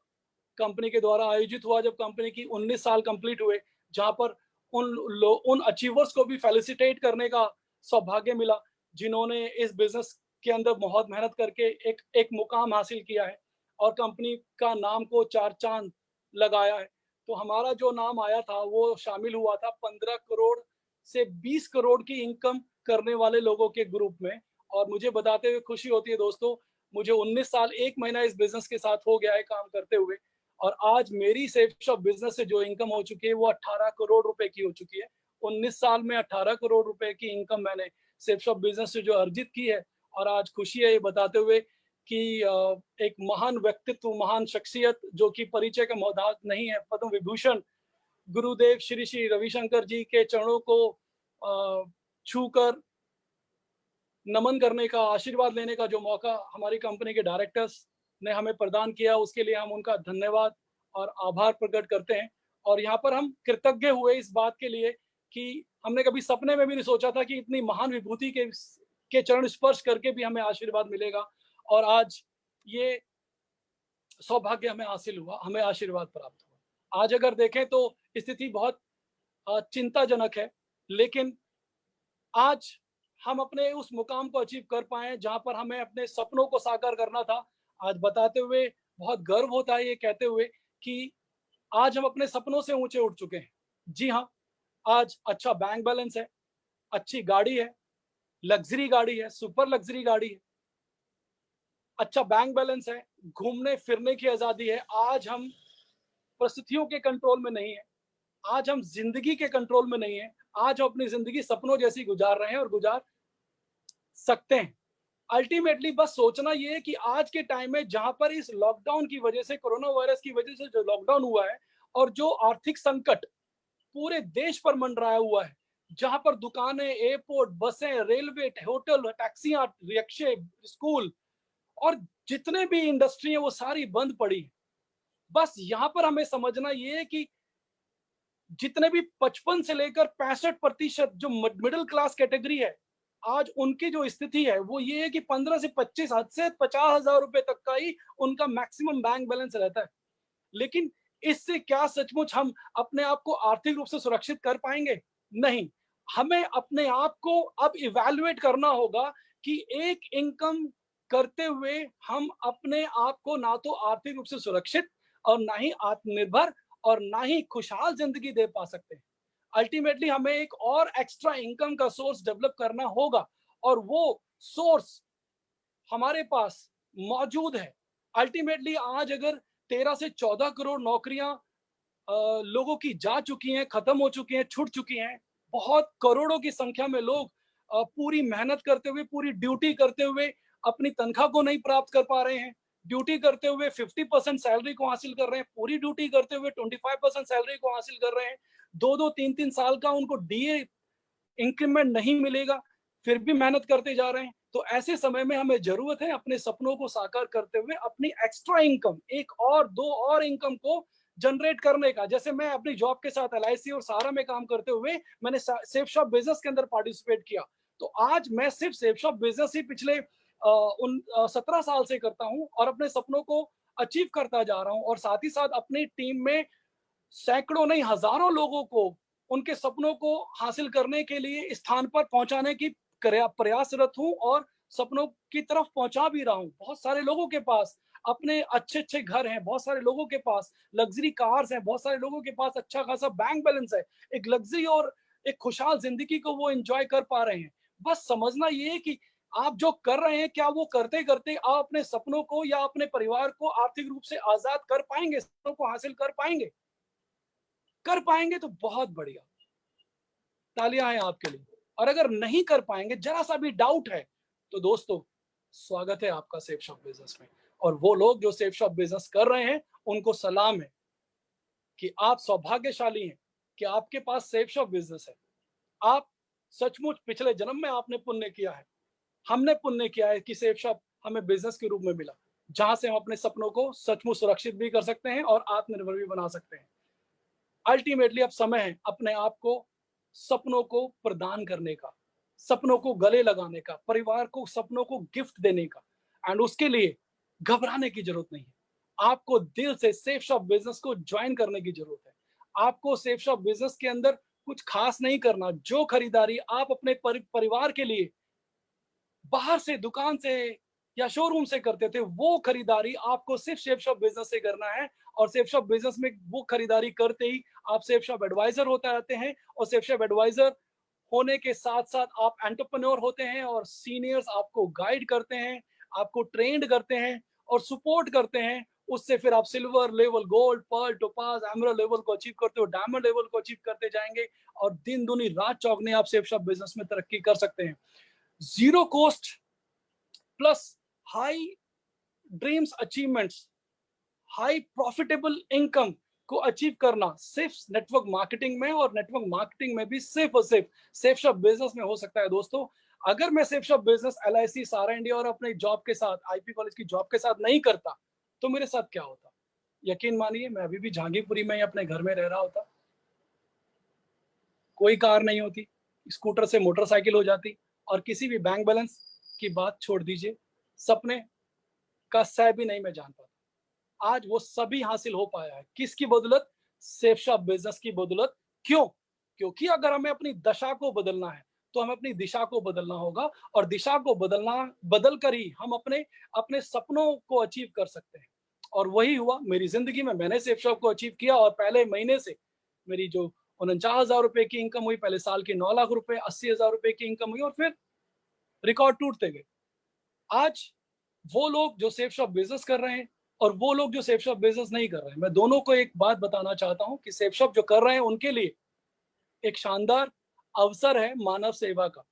कंपनी के द्वारा आयोजित हुआ, जब कंपनी की 19 साल कंप्लीट हुए, जहाँ पर उन अचीवर्स को भी फेलिसिटेट करने का सौभाग्य मिला, जिन्होंने इस बिज़नेस के अंदर बहुत मेहनत करके एक एक मुकाम हासिल किया है। और कंपनी का नाम को 4 चाँद लगाया है। तो हमारा जो नाम आया था वो शामिल हुआ था 15 करोड़ से 20 करोड़ की इनकम करने वाले लोगों के ग्रुप में। और मुझे बताते हुए खुशी होती है दोस्तों, मुझे 19 साल 1 महीना इस बिज़नेस के साथ हो गया है काम करते हुए, और आज मेरी सेफ शॉप बिज़नेस से जो इनकम हो चुकी है वो 18 करोड़ रुपए की हो चुकी है। 19 साल में 18 करोड़ रुपए की इनकम मैंने सेफ शॉप बिज़नेस से जो अर्जित की है। और आज खुशी है ये बताते हुए कि एक महान व्यक्तित्व, महान शख्सियत जो कि परिचय का मोहताज नहीं है, पद्म विभूषण गुरुदेव श्री श्री रविशंकर जी के चरणों को छूकर नमन करने का, आशीर्वाद लेने का जो मौका हमारी कंपनी के डायरेक्टर्स ने हमें प्रदान किया, उसके लिए हम उनका धन्यवाद और आभार प्रकट करते हैं। और यहाँ पर हम कृतज्ञ हुए इस बात के लिए कि हमने कभी सपने में भी नहीं सोचा था कि इतनी महान विभूति के चरण स्पर्श करके भी हमें आशीर्वाद मिलेगा, और आज ये सौभाग्य हमें हासिल हुआ, हमें आशीर्वाद प्राप्त हुआ। आज अगर देखें तो स्थिति बहुत चिंताजनक है, लेकिन आज हम अपने उस मुकाम को अचीव कर पाए जहां पर हमें अपने सपनों को साकार करना था। आज बताते हुए बहुत गर्व होता है ये कहते हुए कि आज हम अपने सपनों से ऊंचे उठ चुके हैं। जी हाँ, आज अच्छा बैंक बैलेंस है, अच्छी गाड़ी है, लग्जरी गाड़ी है, सुपर लग्जरी गाड़ी है, अच्छा बैंक बैलेंस है, घूमने फिरने की आजादी है। आज हम परिस्थितियों के कंट्रोल में नहीं है, आज हम जिंदगी के कंट्रोल में नहीं है। आज हम अपनी जिंदगी सपनों जैसी गुजार रहे हैं और गुजार सकते हैं। अल्टीमेटली बस सोचना ये है कि आज के टाइम में जहां पर इस लॉकडाउन की वजह से, कोरोना वायरस की वजह से जो लॉकडाउन हुआ है और जो आर्थिक संकट पूरे देश पर मंडराया हुआ है, जहां पर दुकानें, एयरपोर्ट, बसें, रेलवे, होटल, टैक्सियां, रिक्शे, स्कूल और जितने भी इंडस्ट्री है वो सारी बंद पड़ी है। बस यहाँ पर हमें समझना ये है कि जितने भी 55 से लेकर 65% जो मिडिल क्लास कैटेगरी है, आज उनकी जो स्थिति है वो ये है कि 15 से 25 हद से 50,000 रुपए तक का ही उनका मैक्सिमम बैंक बैलेंस रहता है। लेकिन इससे क्या सचमुच हम अपने आप को आर्थिक रूप से सुरक्षित कर पाएंगे? नहीं। हमें अपने आप को अब इवैल्यूएट करना होगा कि एक इनकम करते हुए हम अपने आप को ना तो आर्थिक रूप से सुरक्षित और ना ही आत्मनिर्भर और ना ही खुशहाल जिंदगी दे पा सकते हैं। अल्टीमेटली हमें एक और एक्स्ट्रा इनकम का सोर्स डेवलप करना होगा, और वो सोर्स हमारे पास मौजूद है। अल्टीमेटली आज अगर 13 से 14 करोड़ नौकरियां लोगों की जा चुकी हैं, खत्म हो चुकी हैं, छूट चुकी हैं, बहुत करोड़ों की संख्या में लोग पूरी मेहनत करते हुए, पूरी ड्यूटी करते हुए अपनी तनख्वाह को नहीं प्राप्त कर पा रहे हैं। ड्यूटी करते हुए 50% सैलरी को हासिल कर रहे हैं, पूरी ड्यूटी करते हुए 25% सैलरी को हासिल कर रहे हैं। 2-2, 3-3 साल का उनको डीए इंक्रीमेंट नहीं मिलेगा, फिर भी मेहनत करते जा रहे हैं। तो ऐसे समय में हमें जरूरत है अपने सपनों को साकार करते हुए अपनी एक्स्ट्रा इनकम, एक और दो और इनकम को जनरेट करने का। जैसे मैं अपनी जॉब के साथ एलआईसी और सहारा में काम करते हुए मैंने सेफ शॉप बिजनेस के अंदर पार्टिसिपेट किया। तो आज मैं सिर्फ सेफ शॉप बिजनेस ही पिछले 17 साल से करता हूं और अपने सपनों को अचीव करता जा रहा हूं, और साथ ही साथ अपनी टीम में सैकड़ों नहीं हजारों लोगों को उनके सपनों को हासिल करने के लिए स्थान पर पहुंचाने की प्रयासरत हूं, और सपनों की तरफ पहुंचा भी रहा हूं। बहुत सारे लोगों के पास अपने अच्छे अच्छे घर हैं, बहुत सारे लोगों के पास लग्जरी कार्स हैं, बहुत सारे लोगों के पास अच्छा खासा बैंक बैलेंस है। एक लग्जरी और एक खुशहाल जिंदगी को वो एंजॉय कर पा रहे हैं। बस समझना ये है कि आप जो कर रहे हैं, क्या वो करते करते आप अपने सपनों को या अपने परिवार को आर्थिक रूप से आजाद कर पाएंगे, सपनों को हासिल कर पाएंगे? कर पाएंगे तो बहुत बढ़िया, तालियां हैं आपके लिए। और अगर नहीं कर पाएंगे, जरा सा भी डाउट है, तो दोस्तों स्वागत है आपका सेफ शॉप बिजनेस में। और वो लोग जो सेफ शॉप बिजनेस कर रहे हैं, उनको सलाम है कि आप सौभाग्यशाली हैं कि आपके पास सेफ शॉप बिजनेस है। आप सचमुच पिछले जन्म में आपने पुण्य किया है, हमने पुण्य किया है कि सेफ शॉप हमें बिजनेस के रूप में मिला, जहां से हम अपने सपनों को सचमुच सुरक्षित भी कर सकते हैं और आत्मनिर्भर भी बना सकते हैं। अल्टीमेटली अब समय है अपने आप को सपनों को प्रदान करने का, सपनों को गले लगाने का, परिवार को सपनों को गिफ्ट देने का। एंड उसके लिए घबराने की जरूरत नहीं है। आपको दिल से सेफ शॉप बिजनेस को ज्वाइन करने की जरूरत है। आपको सेफ शॉप बिजनेस के अंदर कुछ खास नहीं करना। जो खरीदारी आप अपने परिवार के लिए बाहर से दुकान से या शोरूम से करते थे, वो खरीदारी आपको सिर्फ सेफ शॉप बिजनेस से करना है। और सेफ शॉप बिजनेस में वो खरीदारी करते ही आप सेफ शॉप एडवाइजर होते रहते हैं, और सेफ शॉप एडवाइजर होने के साथ साथ आप एंटरप्रेन्योर होते हैं, और सीनियर्स आपको गाइड करते हैं, आपको ट्रेंड करते हैं और सपोर्ट करते हैं। उससे फिर आप silver level, gold, pearl, topaz, emerald level को अचीव करते हो, डायमंड लेवल को अचीव करते जाएंगे, और दिन दुनी रात चौगने आप सेफ शॉप बिजनेस में तरक्की कर सकते हैं। Zero cost plus high dreams achievements, high profitable income को अचीव करना सिर्फ नेटवर्क मार्केटिंग में, और नेटवर्क मार्केटिंग में भी सिर्फ और सिर्फ सेफ शॉप बिजनेस में हो सकता है। दोस्तों, अगर मैं सेफ शॉप बिजनेस LIC, सारा इंडिया और अपने जॉब के साथ, IP कॉलेज की जॉब के साथ नहीं करता, तो मेरे साथ क्या होता? यकीन मानिए, मैं अभी भी जहांगीरपुरी में ही अपने घर में रह रहा होता, कोई कार नहीं होती, स्कूटर से मोटरसाइकिल हो जाती, और किसी भी बैंक बैलेंस की बात छोड़ दीजिए, सपने का सह भी नहीं मैं जान पाता। आज वो सभी हासिल हो पाया है, किसकी बदौलत? सेफ शॉप बिजनेस की बदौलत। क्यों? क्योंकि अगर हमें अपनी दशा को बदलना है, तो हमें अपनी दिशा को बदलना होगा, और दिशा को बदल कर ही हम अपने अपने सपनों को अचीव कर सकते हैं। और वही हुआ मेरी जिंदगी में। मैंने सेफ शॉप को अचीव किया, और पहले महीने से मेरी जो 49,000 रुपए की इनकम हुई, पहले साल की 9 लाख रुपए, 80,000 रुपए की इनकम हुई, और फिर रिकॉर्ड टूटते गए। आज वो लोग जो सेफ शॉप बिजनेस कर रहे हैं, और वो लोग जो सेफ शॉप बिजनेस नहीं कर रहे हैं, मैं दोनों को एक बात बताना चाहता हूं कि सेफ शॉप जो कर रहे हैं उनके लिए एक शानदार अवसर है मानव सेवा का।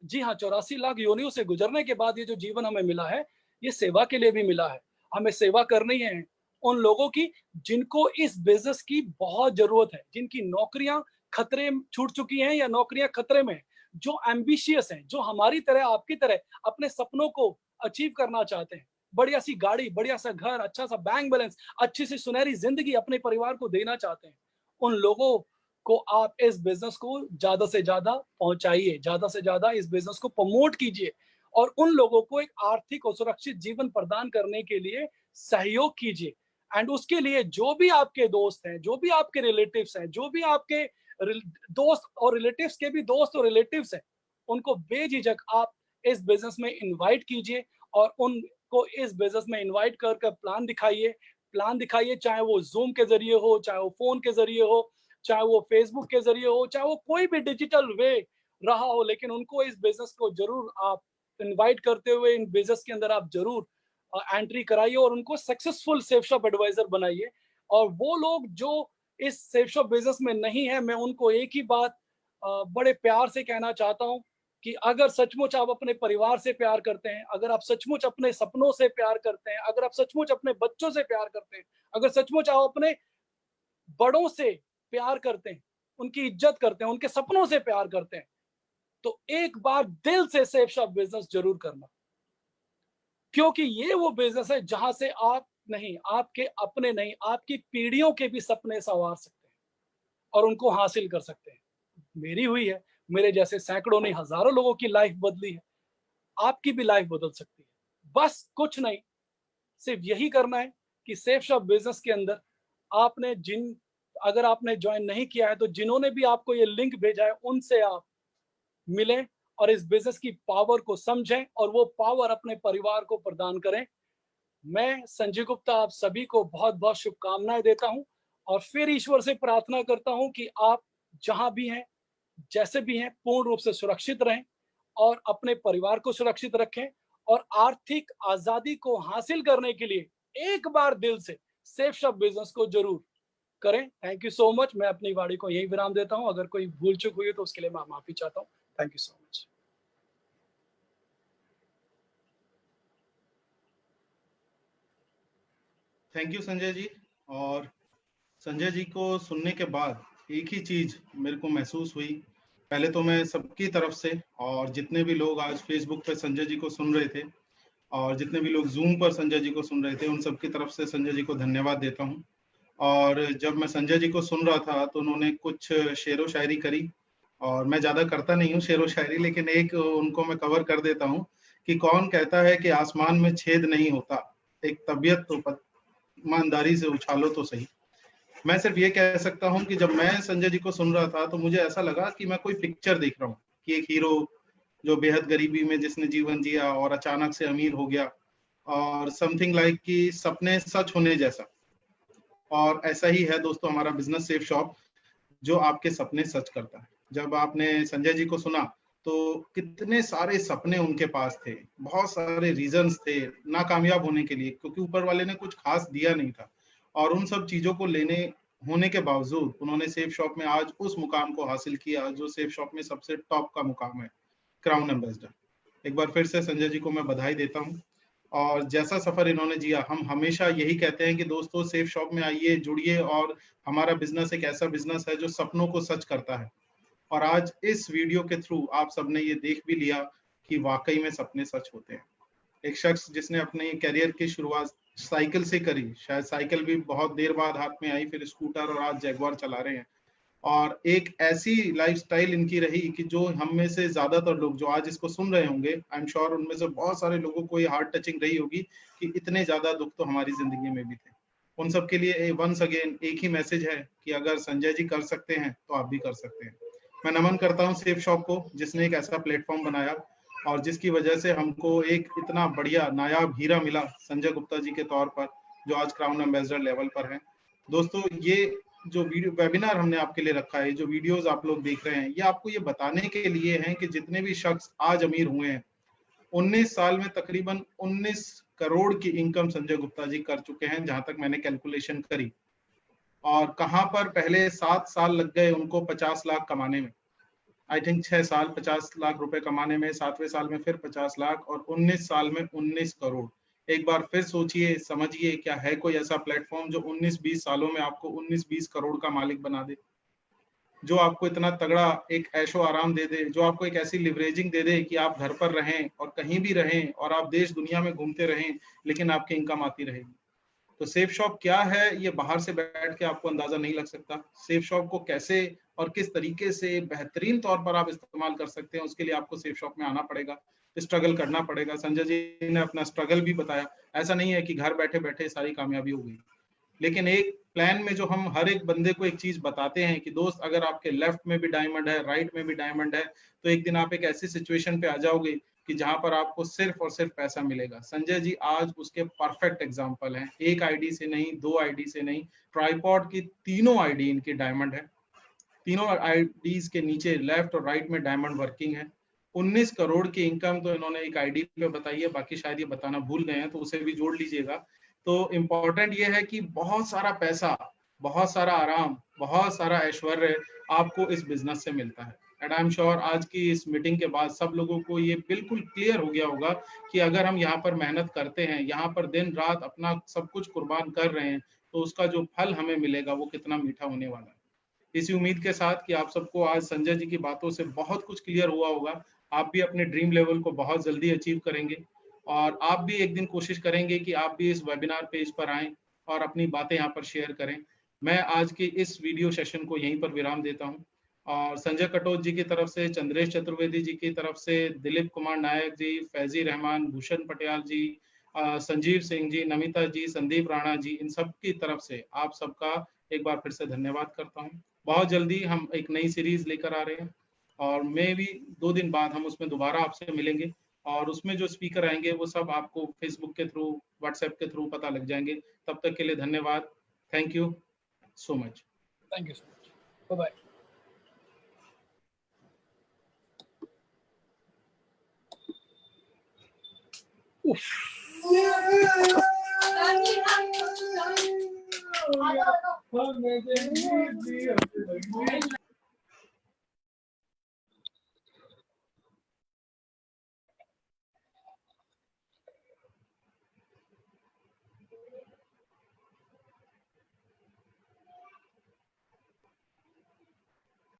जी हाँ, 84 लाख योनियों से गुजरने के बाद ये जो जीवन हमें मिला है, ये सेवा के लिए भी मिला है। हमें सेवा करनी है उन लोगों की जिनको इस बिजनेस की बहुत जरूरत है, जिनकी नौकरियां खतरे छूट चुकी हैं या नौकरियां खतरे में हैं, जो एम्बिशियस हैं, जो हमारी तरह, आपकी तरह अपने सपनों को अचीव करना चाहते हैं। बढ़िया सी गाड़ी, बढ़िया सा घर, अच्छा सा बैंक बैलेंस, अच्छी सी सुनहरी जिंदगी अपने परिवार को देना चाहते हैं। उन लोगों को आप इस बिजनेस को ज्यादा से ज्यादा पहुंचाइए, ज्यादा से ज्यादा इस बिजनेस को प्रमोट कीजिए, और उन लोगों को एक आर्थिक और सुरक्षित जीवन प्रदान करने के लिए सहयोग कीजिए। एंड उसके लिए जो भी आपके दोस्त हैं, जो भी आपके रिलेटिव्स हैं, जो भी आपके दोस्त और रिलेटिव्स के भी दोस्त और रिलेटिव्स हैं, उनको बेझिझक आप इस बिजनेस में इनवाइट कीजिए, और उनको इस बिजनेस में इनवाइट कर प्लान दिखाइए, चाहे वो जूम के जरिए हो, चाहे वो फोन के जरिए हो, चाहे वो फेसबुक के जरिए हो, चाहे वो कोई भी डिजिटल वे रहा हो, लेकिन उनको इस बिजनेस को जरूर आप इनवाइट करते हुए इन बिजनेस के अंदर आप जरूर एंट्री कराइए, और उनको सक्सेसफुल सेफ शॉप एडवाइजर बनाइए। और वो लोग जो इस सेफ शॉप बिजनेस में नहीं है, मैं उनको एक ही बात बड़े प्यार से कहना चाहता हूं कि अगर सचमुच आप अपने परिवार से प्यार करते हैं, अगर आप सचमुच अपने सपनों से प्यार करते हैं, अगर आप सचमुच अपने बच्चों से प्यार करते हैं, अगर सचमुच आप अपने बड़ों से प्यार करते हैं, उनकी इज्जत करते हैं, उनके सपनों से प्यार करते हैं, तो एक बार दिल से सेफ शॉप बिजनेस जरूर करना। क्योंकि ये वो बिजनेस है जहां से आप नहीं, आपके अपने नहीं, आपकी पीढ़ियों के भी सपने संवार सकते हैं और उनको हासिल कर सकते हैं। मेरी हुई है, मेरे जैसे सैकड़ों नहीं हजारों लोगों की लाइफ बदली है, आपकी भी लाइफ बदल सकती है। बस कुछ नहीं, सिर्फ यही करना है कि सेफ शॉप बिजनेस के अंदर आपने अगर आपने ज्वाइन नहीं किया है, तो जिन्होंने भी आपको ये लिंक भेजा है उनसे आप मिलें और इस बिजनेस की पावर को समझें और वो पावर अपने परिवार को प्रदान करें। मैं संजय गुप्ता आप सभी को बहुत बहुत शुभकामनाएं देता हूं, और फिर ईश्वर से प्रार्थना करता हूं कि आप जहां भी हैं, जैसे भी हैं, पूर्ण रूप से सुरक्षित रहें और अपने परिवार को सुरक्षित रखें, और आर्थिक आजादी को हासिल करने के लिए एक बार दिल से सेफ शॉप बिजनेस को जरूर करें। Thank you so much. मैं अपनी वाणी को यही विराम देता हूं। अगर कोई भूल चूक हुई है तो उसके लिए मैं माफी चाहता हूं। Thank you so much. Thank you Sanjay ji. और संजय जी को सुनने के बाद एक ही चीज मेरे को महसूस हुई। पहले तो मैं सबकी तरफ से और जितने भी लोग आज फेसबुक पे संजय जी को सुन रहे थे और जितने भी लोग जूम पर संजय जी को सुन रहे थे, उन सबकी तरफ से संजय जी को धन्यवाद देता हूँ। और जब मैं संजय जी को सुन रहा था तो उन्होंने कुछ शेरो शायरी करी, और मैं ज्यादा करता नहीं हूँ शेरो शायरी, लेकिन एक उनको मैं कवर कर देता हूँ कि कौन कहता है कि आसमान में छेद नहीं होता, एक तबीयत तो ईमानदारी से उछालो तो सही। मैं सिर्फ ये कह सकता हूँ कि जब मैं संजय जी को सुन रहा था तो मुझे ऐसा लगा कि मैं कोई पिक्चर देख रहा हूँ कि एक हीरो जो बेहद गरीबी में जिसने जीवन जिया और अचानक से अमीर हो गया, और समथिंग लाइक कि सपने सच होने जैसा। और ऐसा ही है दोस्तों हमारा बिजनेस सेफ शॉप, जो आपके सपने सच करता है। जब आपने संजय जी को सुना तो कितने सारे सपने उनके पास थे, बहुत सारे रीजंस थे नाकामयाब होने के लिए, क्योंकि ऊपर वाले ने कुछ खास दिया नहीं था। और उन सब चीजों को लेने होने के बावजूद उन्होंने सेफ शॉप में आज उस मुकाम को हासिल किया जो सेफ शॉप में सबसे टॉप का मुकाम है, क्राउन एम्बेसडर। एक बार फिर से संजय जी को मैं बधाई देता हूँ। और जैसा सफर इन्होंने जिया, हम हमेशा यही कहते हैं कि दोस्तों सेफ शॉप में आइए, जुड़िए, और हमारा बिजनेस एक ऐसा बिजनेस है जो सपनों को सच करता है। और आज इस वीडियो के थ्रू आप सबने ये देख भी लिया कि वाकई में सपने सच होते हैं। एक शख्स जिसने अपने करियर की शुरुआत साइकिल से करी, शायद साइकिल भी बहुत देर बाद हाथ में आई, फिर स्कूटर, और आज जैगवार चला रहे हैं। और एक ऐसी लाइफस्टाइल इनकी रही कि जो हम में से ज्यादातर लोग जो आज इसको सुन रहे होंगे, आई एम श्योर उनमें से बहुत सारे लोगों को ये हार्ट टचिंग रही होगी कि इतने ज्यादा दुख तो हमारी जिंदगी में भी थे। उन सब के लिए वंस अगेन एक ही मैसेज है कि अगर संजय जी कर सकते हैं तो आप भी कर सकते हैं। मैं नमन करता हूँ सेफ शॉप को, जिसने एक ऐसा प्लेटफॉर्म बनाया और जिसकी वजह से हमको एक इतना बढ़िया नायाब हीरा मिला संजय गुप्ता जी के तौर पर, जो आज क्राउन एम्बेसडर लेवल पर है। दोस्तों ये जो वीडियो वेबिनार हमने आपके लिए रखा है, जो वीडियोस आप लोग देख रहे हैं, ये आपको ये बताने के लिए हैं कि जितने भी शख्स आज अमीर हुए हैं, 19 साल में तकरीबन 19 करोड़ की इनकम संजय गुप्ता जी कर चुके हैं, जहां तक मैंने कैलकुलेशन करी। और कहां पर पहले 7 साल लग गए उनको 50 लाख कमाने में, आई थिंक 6 साल 50 लाख रुपए कमाने में, 7वें साल में फिर 50 लाख, और 19 साल में 19 करोड़। एक बार फिर सोचिए, समझिए, क्या है कोई ऐसा प्लेटफॉर्म जो 19-20 सालों में आपको 19-20 करोड़ का मालिक बना दे, जो आपको इतना तगड़ा एक ऐशो आराम दे दे, जो आपको एक ऐसी लिवरेजिंग दे दे कि आप घर पर रहें और कहीं भी रहें और आप देश दुनिया में घूमते रहें, लेकिन आपकी इनकम आती रहेगी। तो सेफ शॉप क्या है, ये बाहर से बैठ के आपको अंदाजा नहीं लग सकता। सेफ शॉप को कैसे और किस तरीके से बेहतरीन तौर पर आप इस्तेमाल कर सकते हैं, उसके लिए आपको सेफ शॉप में आना पड़ेगा, स्ट्रगल करना पड़ेगा। संजय जी ने अपना स्ट्रगल भी बताया। ऐसा नहीं है कि घर बैठे बैठे सारी कामयाबी हो गई, लेकिन एक प्लान में जो हम हर एक बंदे को एक चीज बताते हैं कि दोस्त, अगर आपके लेफ्ट में भी डायमंड है, राइट में भी डायमंड है, तो एक दिन आप एक ऐसी सिचुएशन पे आ जाओगे कि जहां पर आपको सिर्फ और सिर्फ पैसा मिलेगा। संजय जी आज उसके परफेक्ट एग्जांपल हैं। एक आईडी से नहीं, 2 आईडी से नहीं, ट्राइपॉड की तीनों आईडी इनकी डायमंड है। तीनों आईडीज के नीचे लेफ्ट और राइट में डायमंड वर्किंग है। 19 करोड़ की इनकम तो इन्होंने एक आईडी पे बताई है, बाकी शायद ये बताना भूल गए हैं, तो उसे भी जोड़ लीजिएगा। तो इम्पोर्टेंट ये है कि बहुत सारा पैसा, बहुत सारा आराम, बहुत सारा ऐश्वर्य आपको इस बिजनेस से मिलता है। एंड आई एम श्योर आज की इस मीटिंग के बाद सब लोगों को ये बिल्कुल क्लियर हो गया होगा कि अगर हम यहाँ पर मेहनत करते हैं, यहाँ पर दिन रात अपना सब कुछ कुर्बान कर रहे हैं, तो उसका जो फल हमें मिलेगा वो कितना मीठा होने वाला है। इसी उम्मीद के साथ कि आप सबको आज संजय जी की बातों से बहुत कुछ क्लियर हुआ होगा, आप भी अपने ड्रीम लेवल को बहुत जल्दी अचीव करेंगे, और आप भी एक दिन कोशिश करेंगे कि आप भी इस वेबिनार पेज पर आएं और अपनी बातें यहाँ पर शेयर करें। मैं आज की इस वीडियो सेशन को यहीं पर विराम देता हूँ, और संजय कटोच जी की तरफ से, चंद्रेश चतुर्वेदी जी की तरफ से, दिलीप कुमार नायक जी, फैजी रहमान, भूषण पटियाल जी, संजीव सिंह जी, नमिता जी, संदीप राणा जी, इन सब की तरफ से आप सबका एक बार फिर से धन्यवाद करता हूँ। बहुत जल्दी हम एक नई सीरीज लेकर आ रहे हैं, और मे भी 2 दिन बाद हम उसमें दोबारा आपसे मिलेंगे, और उसमें जो स्पीकर आएंगे वो सब आपको फेसबुक के थ्रू, व्हाट्सएप के थ्रू पता लग जाएंगे। तब तक के लिए धन्यवाद। Thank you so much. Thank you so much. Bye bye.